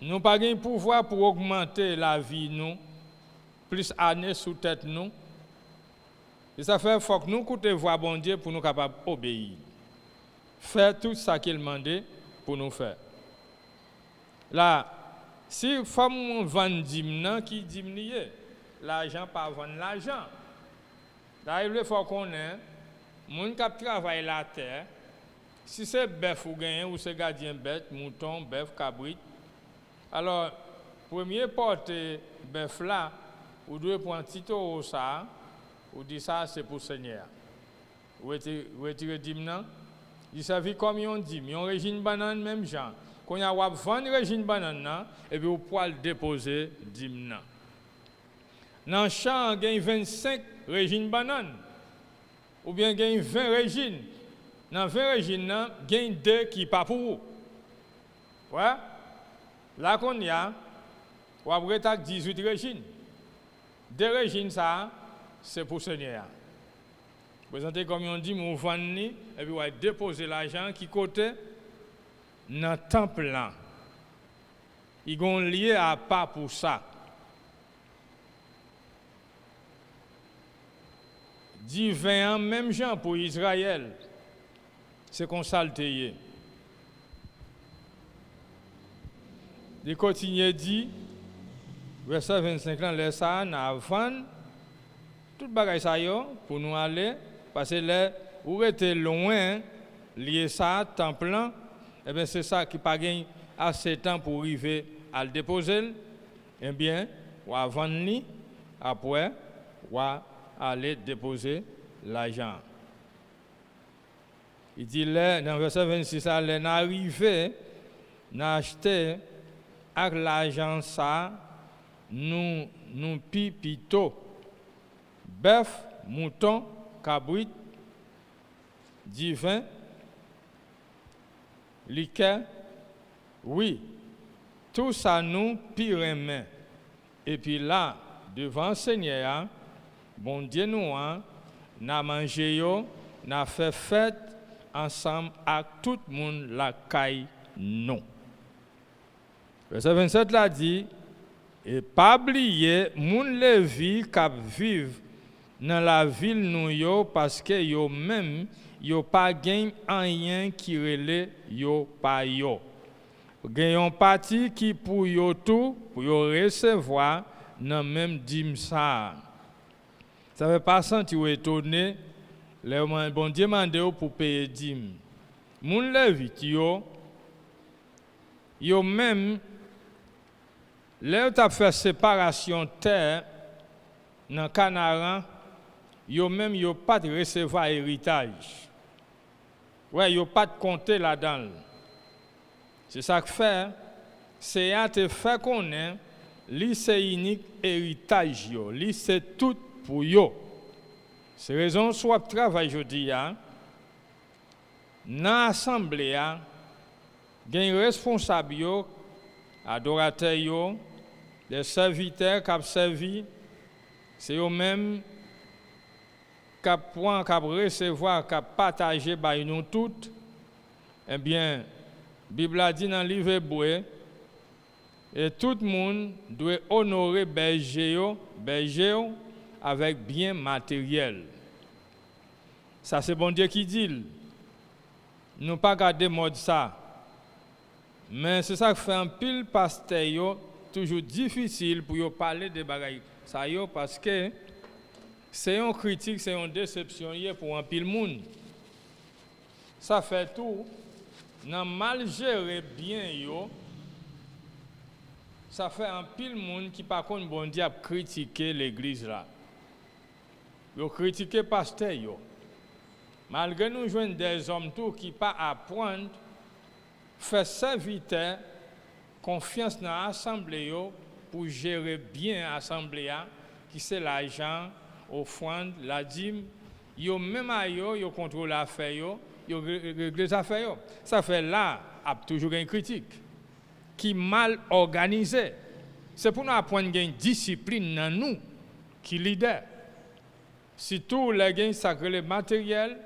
Nous n'avons pas de pouvoir pour augmenter la vie, nous, plus années sous tête, nous. Et ça fait faut que nous écoutons voix bon Dieu pour nous capables d'obéir. Faire tout ça qu'il demande pour nous faire. Là, si femme vend dîme qui dîme l'argent pas vendre l'argent. Là il faut qu'on ait moun qui travaille la terre. Si c'est bœuf ou gagne ou c'est gardien bête, mouton, bœuf, cabrit. Alors premier porte bœuf là, ou doit prendre petit taureau ça, ou dit ça c'est pour Seigneur. Ou retirer dîme nan, il servi comme on dit, on régime banane même genre. Quand y a vendre régime banane nan, et puis vous pouvez déposer dîme nan. Dans le champ, il y a 25 régines bananes. Ou bien il y a 20 régines. Dans 20 régines, il y a 2 qui ne sont pas pour vous. Ouais? Là qu'on y a, on a 18 régines. 2 régines, ça, c'est pour le Seigneur. Présentez comme on dit, on vend et puis on va déposer l'argent qui côté dans le temple là. Ils ont lié à part pour ça. 20 ans, même gens pour Israël, c'est qu'on s'altéye. Il continue dit, verset 25 ans, laisse ça, avant, tout bagay ça yo, pour nous aller, parce que là, où était loin, lié ça, temps plein, et bien c'est ça qui pas gagne assez de temps pour arriver à le déposer, eh bien, ou avant ni, après, ou aller déposer l'argent. Il dit là, dans le verset 26, elle est arrivée, n'a acheté avec l'argent ça, nous pipito, bœuf, mouton, cabrit, divin, liqueur, oui, tout ça nous piremet. Et puis là, devant le Seigneur, bon Dieu nous a mangé yo, n'a fait fête ensemble avec tout le monde la caille non. Verset 27 là dit, et pas oublier moun Lévi qui vivent dans la ville nous yo parce que yo même yo pas gagne rien qui relè yo pa yo. Gagne parti qui pour yo tout pour yo recevoir dans même dîme ça. Ça veut pas sentir étonné le bon Dieu mandé pour payer dîme. Moun Lévite yo même là tu as fait séparation terre dans Canaan, yo même yo pas de recevoir héritage. Ouais, yo pas de compter là-dedans. C'est ça que fait, c'est à te faire connaître, li c'est unique héritage yo, li c'est tout pour yo. C'est raison soit travail aujourd'hui dans l'assemblée gagne responsable yo, adorateur yo, les serviteurs qui ont servi, c'est eux même qui ont recevoir, qui ont partagé par nous toutes. Eh bien, la Bible a dit dans le livre Hébreu, et tout le monde doit honorer berger avec bien matériel. Ça, c'est bon Dieu qui dit. Nous pas garder mode ça. Mais c'est ça qui fait un pile pasteur toujours difficile pour yo parler de bagaille ça yo parce que c'est une critique, c'est une déception pour un pile monde. Ça fait tout nan mal gérer bien yo. Ça fait un pile monde qui par contre bon Dieu a critiqué l'église là. Yo critiquer pasteur yo. Malgré nous joindre des hommes tout qui pas apprendre faire serviteur confiance dans l'assemblée pour gérer bien l'assemblée qui c'est l'argent, offrande, la dîme, yo même à yo contrôle l'affaire yo règle les affaires. Ça fait là a toujours une critique qui mal organisé. C'est pour nous apprendre une discipline dans nous qui leader. Surtout les gains sacrés matériels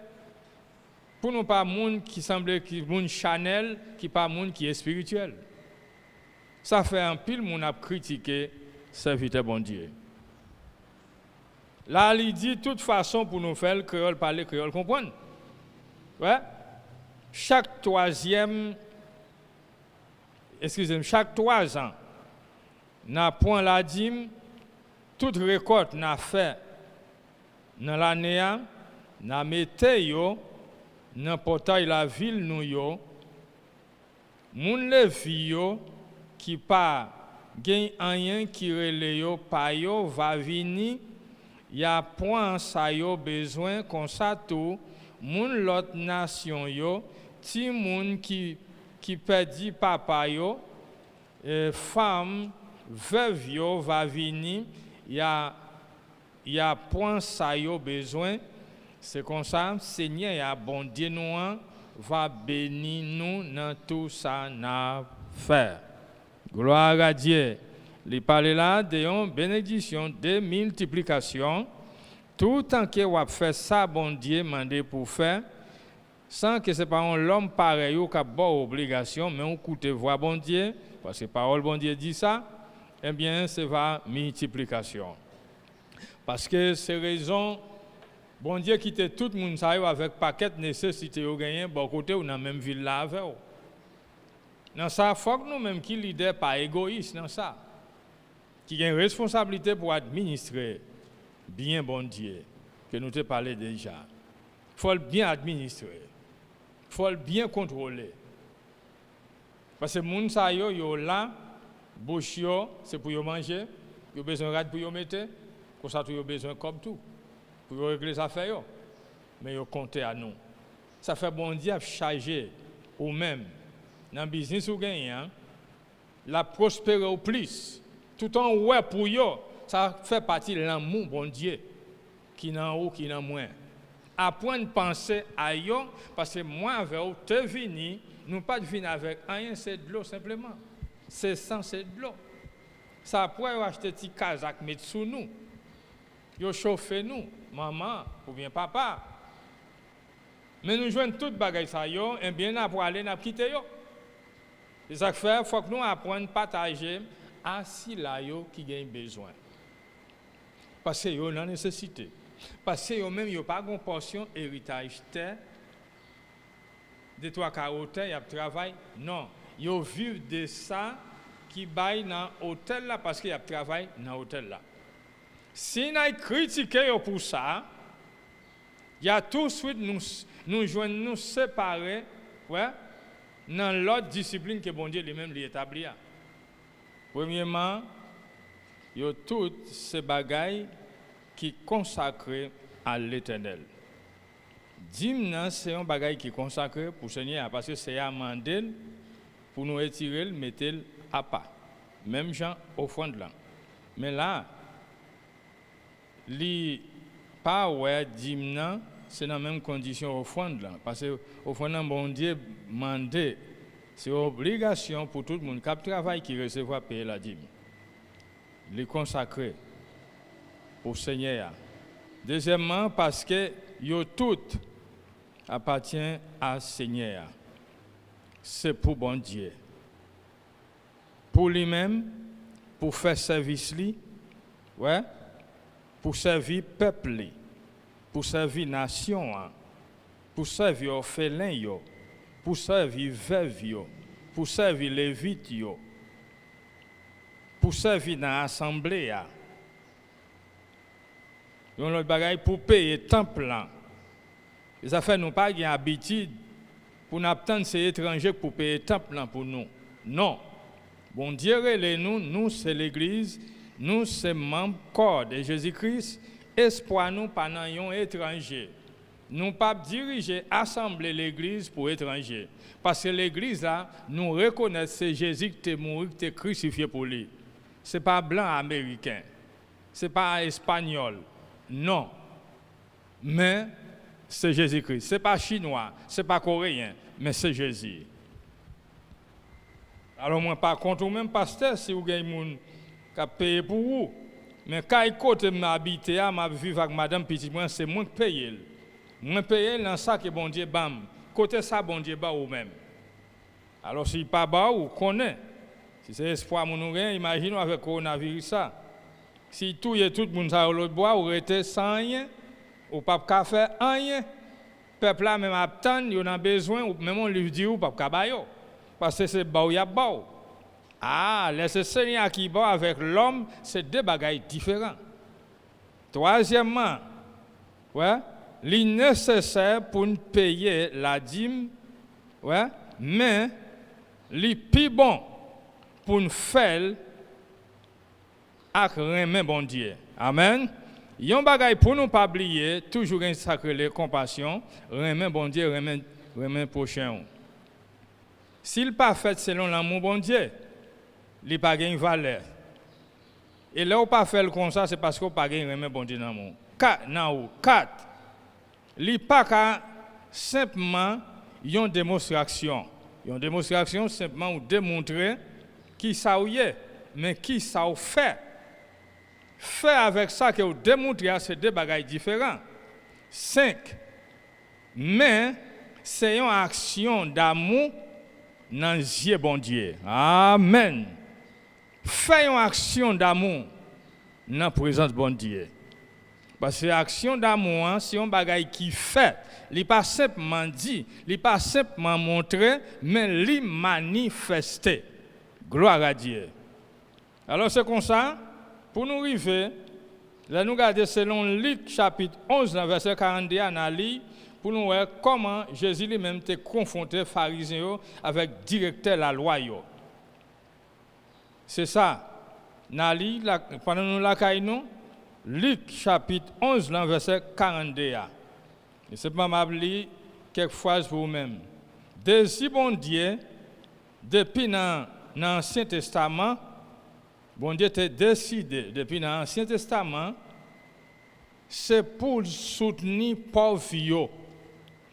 pour nous pas monde qui semble qui monde Chanel qui pas monde qui est spirituel. Ça fait un pile mon a critiqué serviteur bon Dieu. Là, il dit toute façon pour nous faire le créole parler, créole comprendre. Ouais? Chaque 3 ans, n'a point la dîme, toute récolte n'a fait dans l'année, n'a mette yo, dans portail la ville nous yo, moun levi yo, qui pas gain rien qui relè yo, pa yo va vini, y a point sa yo besoin comme ça tout, moun l'autre nation yo, ti moun qui perdi papa yo, femme, veuve yo va venir, y a point ça yo besoin, c'est comme ça, Seigneur y a bon Dieu nous va bénir nous dans tout ça n'a fait. Gloire à Dieu. Il parle là de bénédiction, de multiplication, tout temps que vous fait ça, bon Dieu mandé pour faire, sans que ce n'est pas un l'homme pareil qui a bonne obligation, mais on écoute voix bon Dieu, parce que parole bon Dieu dit ça, eh bien, c'est va multiplication. Parce que c'est raison, bon Dieu quitte tout le monde avec paquet de nécessités au gagner, bon côté ou dans la même ville là avec. Dans ça, il faut que nous-mêmes qui leaders pas égoïstes dans ça, qui ont une responsabilité pour administrer bien bon Dieu, que nous te parlé déjà. Il faut le bien administrer. Il faut le bien contrôler. Parce que les gens sont là, bouche, c'est pour manger, ils ont besoin de rad pour y mettre, comme ça, ils ont besoin de comme tout, pour régler les affaires. Mais ils comptent à nous. Ça fait bon Dieu charger ou même dans le business ou gagner, la prospérer au plus. Tout en ouais pour eux, ça fait partie de l'amour bon Dieu, qui n'en haut, qui n'en moins. Apprendre à penser à eux, parce que moi, avec eux, te venir, nous pas de venir avec rien, c'est de l'eau simplement. C'est sang, c'est de l'eau. Ça pourrait acheter des petits casaques, mettre sous nous. Ils chauffent nous, maman ou bien papa. Mais nous jouons toutes bagailles ça, et bien pour aller, nous quitter eux. C'est ça que fait, il faut que nous apprenions à partager à ceux qui ont besoin. Parce qu'ils ont la nécessité. Parce qu'ils même n'ont pas une portion héritage terre, de 3/4 terre, il y a travail. Non, ils vivent de ça qui baillent dans l'hôtel là parce qu'il y a travail dans l'hôtel là. Si nous critiquons pour ça, il y a tout de suite nous joignent nous séparer, ouais, dans l'autre discipline que bon Dieu lui-même l'établit. Premièrement, il y a toutes ces bagailles qui consacrent à l'Éternel. Dîme, c'est un bagaille qui est consacré pour le Seigneur, parce que c'est amendé pour nous étirer, mettre à pas. Même gens au fond de là. Mais là, li pas ouais dîme, c'est dans la même condition au fond de là. Parce que au fond de là, bon Dieu mandé, c'est obligation pour tout le monde qui travaille qui recevra payer la dîme. Il est consacré pour le Seigneur. Deuxièmement, parce que yo tout appartient à Seigneur. C'est pour bon Dieu. Pour lui-même, pour faire service lui, ouais, pour servir peuple, pour servir nation, pour servir orphelin, pour servir veuve, pour servir lévite, pour servir dans l'assemblée. Yon l'autre bagaille pour payer temple. Les affaires n'ont pas d'habitude pour n'attendre ces étrangers pour payer temple pour nous. Non. Bon Dieu, nous c'est l'Église, nous c'est membre corps de Jésus-Christ, espoir nous pendant un étranger. Nous pas diriger, assembler l'Église pour étrangers. Parce que l'Église là, nous reconnaît c'est Jésus qui est mort, qui est crucifié pour lui. C'est pas blanc américain, c'est pas espagnol. Non, mais c'est Jésus-Christ. Ce n'est pas chinois, ce n'est pas coréen, mais c'est Jésus. Alors moi, par contre, même pasteur, si vous avez des gens qui ont payé pour vous, mais quand je m'habite, je vis avec madame petit, c'est moi qui paye. Moi paye dans ça que bon Dieu bam. Côté ça, bon Dieu bat ou même. Alors si pas bas, vous connaissez. Si c'est espoir, mon imaginez avec le coronavirus ça. Si tout le monde ça l'autre bois, ou était sans rien, ou pas faire rien. Peuple là même attend, il a besoin, ou même on lui dit ou pas cabayo. Parce que c'est bao ya bao. Ah, laissez Seigneur qui bat avec l'homme, c'est deux bagailles différents. Troisièmement, ouais, il est nécessaire pour nous payer la dîme, ouais, mais il est plus bon pour nous faire avec remet bon Dieu. Amen. Yon bagay pour nous pas oublier, toujours un sacré compassion, remet bon Dieu, remet prochain. S'il pas fait selon l'amour bon Dieu, il pas gagne valeur. Et là où pas faire comme ça, c'est parce qu'on pas gagne remet bon Dieu dans l'amour. 4. Il pas simplement une démonstration. Une démonstration simplement ou démontrer qui ça ou est, mais qui ça ou fait. Faire avec ça que vous démontrez, c'est deux bagages différents. 5. Mais c'est une action d'amour dans les yeux bon Dieu. Amen. Faire une action d'amour dans la présence bon Dieu. Parce que l'action d'amour, c'est un bagage qui fait. Il n'est pas simplement dit, il n'est pas simplement montré, mais il manifesté. Gloire à Dieu. Alors c'est comme ça. Pour nous arriver, là nous regardons selon Luc chapitre 11, verset 42, pour nous voir comment Jésus lui-même était confronté aux pharisiens avec le directeur de la loi. C'est ça. Pendant nous la caillou, Luc chapitre 11, verset 42. Et c'est pas mal lire quelques phrases pour vous-même. Désir bon Dieu, depuis dans l'Ancien Testament, bon Dieu t'a décidé, depuis l'Ancien Testament, c'est pour soutenir les pauvres.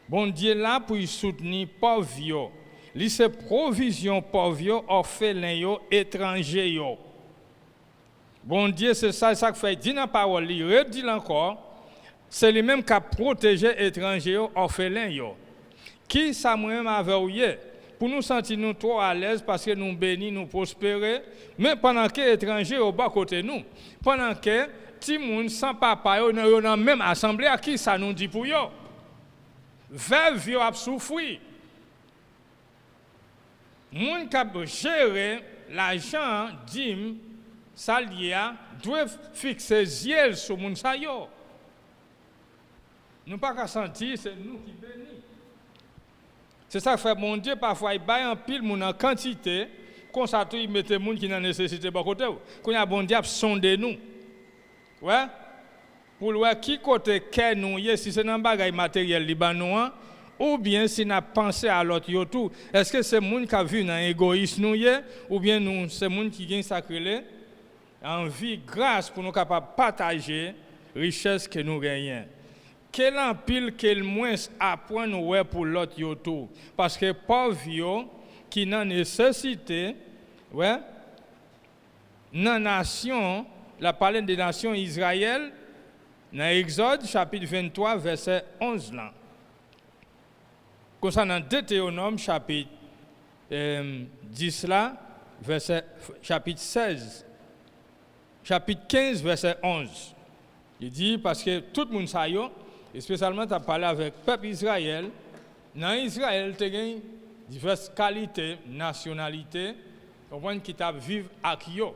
Bon Dieu là pour soutenir les pauvres. Il c'est provision pauvres, orphelins, étrangers. Bon Dieu, c'est ça que fait dit dans la parole, il redit encore, c'est lui-même qui a protégé les étrangers, orphelins. Qui ça moi-même avait pour nous sentir nous trop à l'aise parce que nous bénis, nous prospérer, mais pendant que les étrangers au bas côté nous, pendant que ti moun sans papa yo dans même assemblée à qui ça nous dit pour yo. Veuve yo a souffri. Moun qui gérer l'argent dim salia doivent fixer yeux sur moun sa yo. Nous pas qu'à sentir, c'est nous qui bénis. C'est ça que fait mon Dieu, parfois il baille en pile moun en quantité, comme ça tout il mette moun qui n'a nécessité pas côté. Quand il y a bon Dieu sonder nous. Ouais. Pour voir qui côté que nous y si c'est dans bagage matériel libanais ou bien si n'a pensé à l'autre yo tout. Est-ce que c'est moun qui a vu dans égoïsme nous y ou bien nous c'est moun qui gagne sacré envie grâce pour nous capable partager richesse que nous gagnons. Quel empile, quel moins apprend nous pour l'autre yoto. Parce que pauvre qui n'a nécessité, ouais, dans la nation, la parole des nations Israël, dans Exode chapitre 23, verset 11 là. Concernant Deutéronome chapitre 10 là, verset chapitre 16, chapitre 15, verset 11. Il dit, parce que tout le monde sait, et spécialement, tu as parlé avec le peuple Israël. Dans Israël, tu as diverses qualités, nationalités, qui vivent avec eux.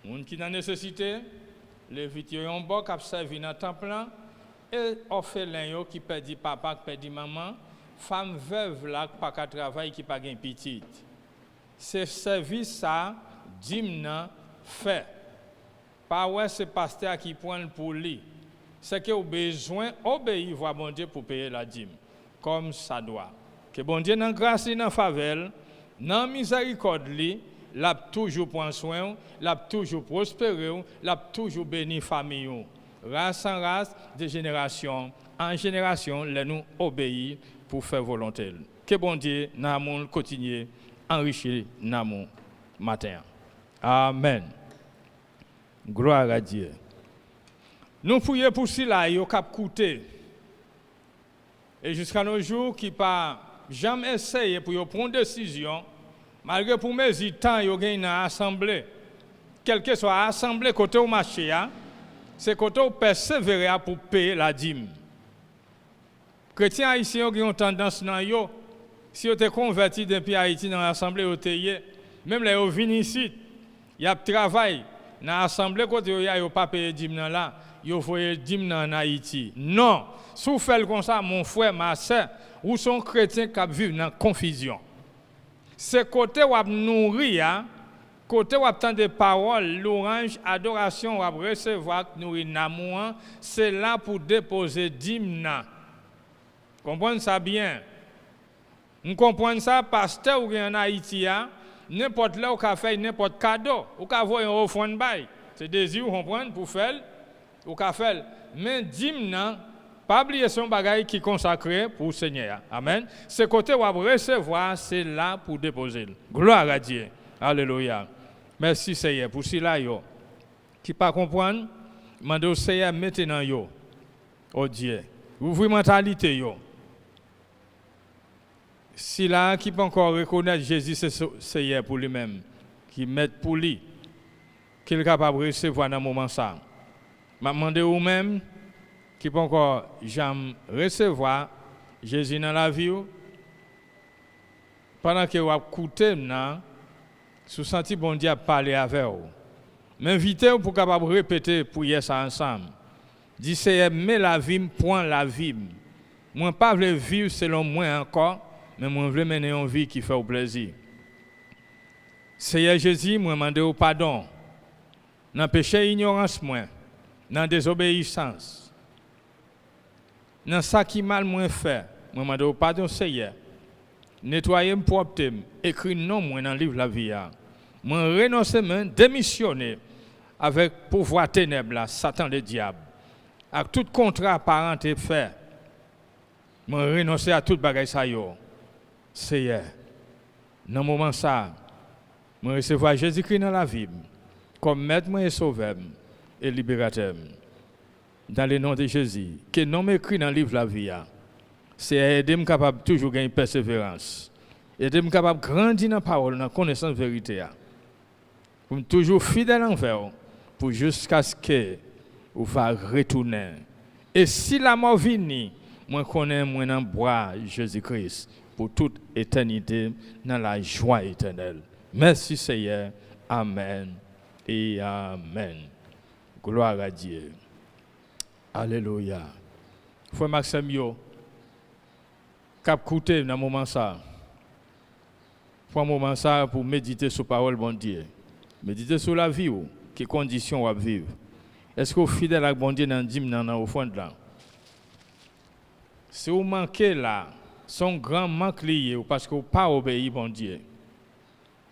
Les gens qui ont nécessité, les victimes qui ont servi dans le temple, et les orphelins qui perdent papa, qui perdent maman, femmes veuves là, qui n'ont pas de travail, qui n'ont pas de petite. Ce service, ça, Dimna fait. Pas ouais, c'est pasteur qui prend pour lui. C'est que vous avez besoin d'obéir à bon Dieu pour payer la dîme, comme ça doit. Que bon Dieu, dans grâce et dans faveur, dans miséricorde, l'a toujours prend soin, l'a toujours prospéré, l'a toujours béni famille. Race en race, de génération en génération, nous obéir pour faire volonté. Que bon Dieu, dans mon quotidien, enrichir dans mon matin. Amen. Gloire à Dieu. Nous prions pour cela, il a coûté. Et jusqu'à nos jours, qui n'a jamais essayé pour prendre une décision, malgré pour mes temps, il y a une assemblée. quel que soit l'assemblée côté au marché, c'est côté où persévérer pour payer la dîme. Chrétiens haïtiens qui ont tendance dans yo, si vous êtes converti depuis Haïti dans l'assemblée, même les vous venez ici, il y a travail dans l'assemblée côté où il y a pas payé dîme là, vous voyez dîme en Haïti. Non, si vous faites comme ça, mon frère, ma soeur, ou sont chrétiens qui vivent dans confusion. C'est côté où vous nourrir, côté où vous entendez des paroles, l'orange, adoration, où vous recevoir, nourrir l'amour, c'est là pour déposer dîme. Comprenez ça bien? Nous comprenons ça, pasteur ou en Haïti, n'importe là où vous fait n'importe cadeau, ou vous voyez un offrande bail. C'est désir, vous comprenez, pour faire, ou vous faire. Mais dîme, pas oublier son bagage qui est consacré pour le Seigneur. Amen. Ce côté où vous recevoir, c'est là pour déposer. Gloire à Dieu. Alléluia. Merci Seigneur. Pour cela, qui ne comprennent pas, je demande au Seigneur maintenant, oh Dieu, ouvrez mentalité. Si là, qui peut encore reconnaître Jésus, c'est Seigneur pour lui-même, qui met pour lui, qu'il est capable de recevoir dans ce moment ça. Je demande au même, qui peut encore jamais recevoir Jésus dans la vie, pendant que vous écoutez, vous sentez bon Dieu parler avec vous. M'invitez pour capable répéter pour hier ça ensemble. Dis Seigneur, mais la vie, point la vie. Moi pas veux vivre selon moi encore, mais moi veux mener une vie qui fait au plaisir. Seigneur Jésus, moi demande au pardon. Dans péché ignorance moi, dans désobéissance. Dans ça qui mal moins fait, moi demande au pardon Seigneur. Nettoyer propre, écrit non moi dans le livre la vie. Moi renoncer démissionner avec pouvoir ténèbres Satan le diable. Avec tout contrat parenté fait. Moi renoncer à toute bagaille ça yo. Seigneur. Dans moment ça, moi recevoir Jésus-Christ dans la vie comme maître et sauveur et libérateur. Dans le nom de Jésus, que non m'écrit dans le livre la vie. C'est aider capable toujours gagner persévérance. Aider capable grandir dans la parole, dans la connaissance de la vérité. Pour toujours fidèle envers pour jusqu'à ce que vous va retourner. Et si la mort vient, moi connais moi dans bois Jésus-Christ pour toute éternité dans la joie éternelle. Merci Seigneur. Amen et amen. Gloire à Dieu. Alléluia. Frère Maxime yo cap écouter dans moment ça. Prends un moment ça pour méditer sur la parole bon Dieu. Méditer sur la vie ou quelles conditions on va vivre. Est-ce que vous êtes fidèle à bon Dieu dans le dîme au fond de là? Si vous manquez là, son grand manque lié parce que vous n'avez pas obéi bon Dieu.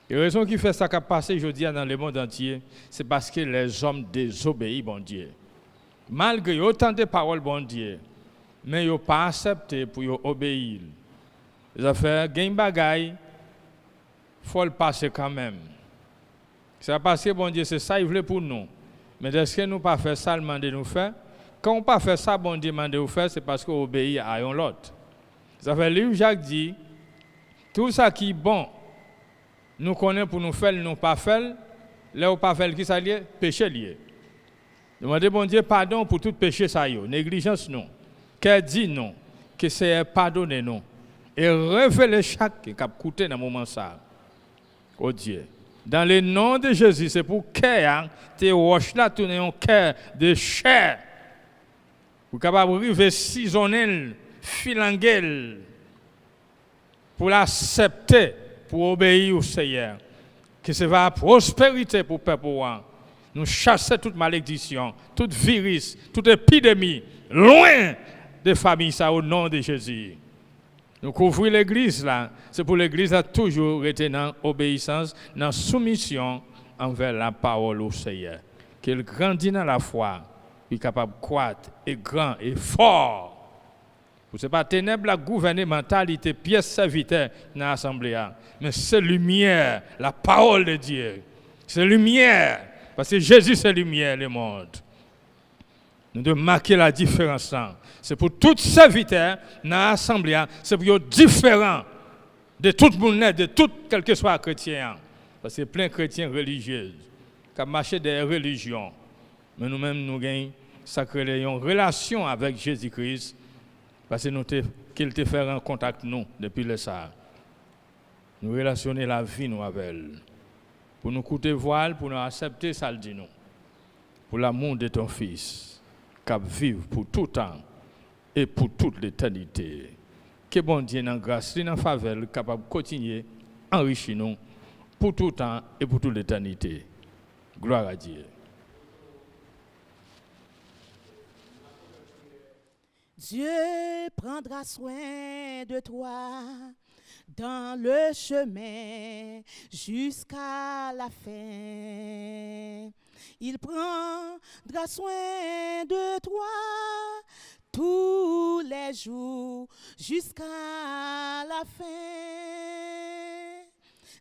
Et la raison qui fait ça qui a passé aujourd'hui dans le monde entier, c'est parce que les hommes désobéissent bon Dieu. Malgré autant de paroles bon Dieu, mais ils n'ont pas accepté pour obéir. Les affaires, gain bagaille, il faut le passer quand même. C'est parce que bon Dieu, c'est ça qu'il voulait pour nous. Mais est-ce que nous pas fait ça, le mandé nous faire? Quand on pas fait ça, bon Dieu mandé nous faire, c'est parce qu'on obéit à un autre. Ça fait livre Jacques dit, tout ça qui est bon, nous connaissons pour nous faire, nous pas faire, là où pas faire, qui ça lié? Péché lié. Demandez bon Dieu pardon pour tout péché ça yo, négligence non. Qu'elle dit non, que c'est pardonner non. Et révéler chaque qui a coûté dans le moment ça. Oh Dieu. Dans le nom de Jésus, c'est pour cœur, tes roches là tourner un cœur de chair. Pour capable arriver saisonner, filanguer, pour l'accepter, pour obéir au Seigneur. Que ce va prospérité pour le peuple. Nous chassons toute malédiction, toute virus, toute épidémie, loin des familles, ça au nom de Jésus. Nous couvrons l'église là, c'est pour l'église à toujours être dans obéissance, dans soumission envers la parole au Seigneur. Qu'elle grandit dans la foi, qu'il est capable de croître et grand et fort. Ce n'est pas ténèbres la gouverner mentalité, pièce serviteur dans l'assemblée, mais c'est lumière, la parole de Dieu. C'est lumière, parce que Jésus c'est lumière le monde. Nous devons marquer la différence. C'est pour tout serviteur dans l'assemblée, c'est pour être différent de tout le monde, de tout, quel que soit chrétien. Parce que plein de chrétiens religieux. qui marchent des religions. Mais nous-mêmes, nous avons sacré une relation avec Jésus-Christ parce que qu'il te fait en contact avec nous depuis le ça. Nous relationner la vie nous avec elle. Pour nous coûter voile, pour nous accepter ça le dit nous. Pour l'amour de ton fils, qui vive pour tout temps et pour toute l'éternité. Que bon Dieu dans grâce, dans faveur, capable de continuer à enrichir nous pour tout temps et pour toute l'éternité. Gloire à Dieu. Dieu prendra soin de toi dans le chemin jusqu'à la fin. Il prendra soin de toi tous les jours jusqu'à la fin.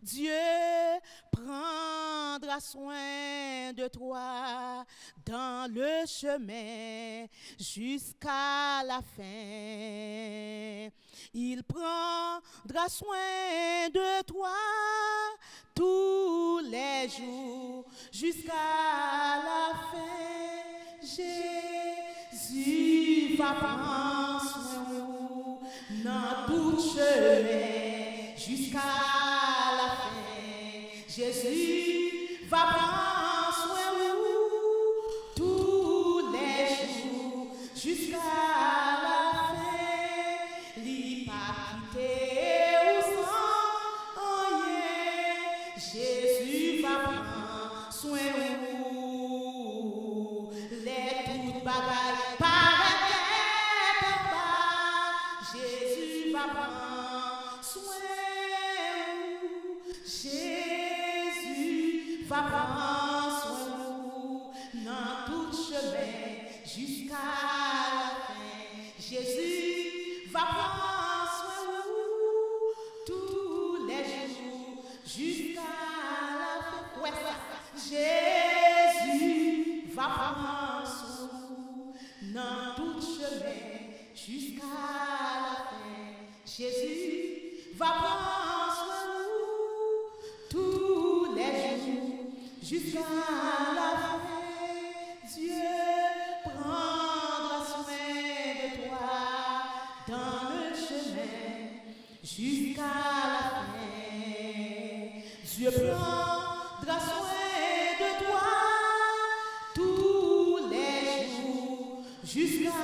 Dieu prendra soin de toi dans le chemin jusqu'à la fin. Il prendra soin de toi tous les jours jusqu'à la fin. Jésus va prendre soin de vous dans tout chemin jusqu'à la fin. Jésus va prendre soin de vous tous les jours jusqu'à la fin. Li pas quitter ou sans rien. Jésus va prendre soin de vous. Les toutes bagailles paraissent en bas. Jésus va prendre soin de vous. Jésus va prendre soin de vous dans tout chemin jusqu'à la fin. Jésus va prendre soin de vous tous les jours jusqu'à la fin. Ouais, ça. Jésus va prendre soin de vous dans tout chemin jusqu'à la fin. Jésus va prendre soin de vous tous les jours jusqu'à la fin. Dieu prendra soin de toi dans le chemin jusqu'à la fin. Dieu prendra soin de toi tous les jours jusqu'à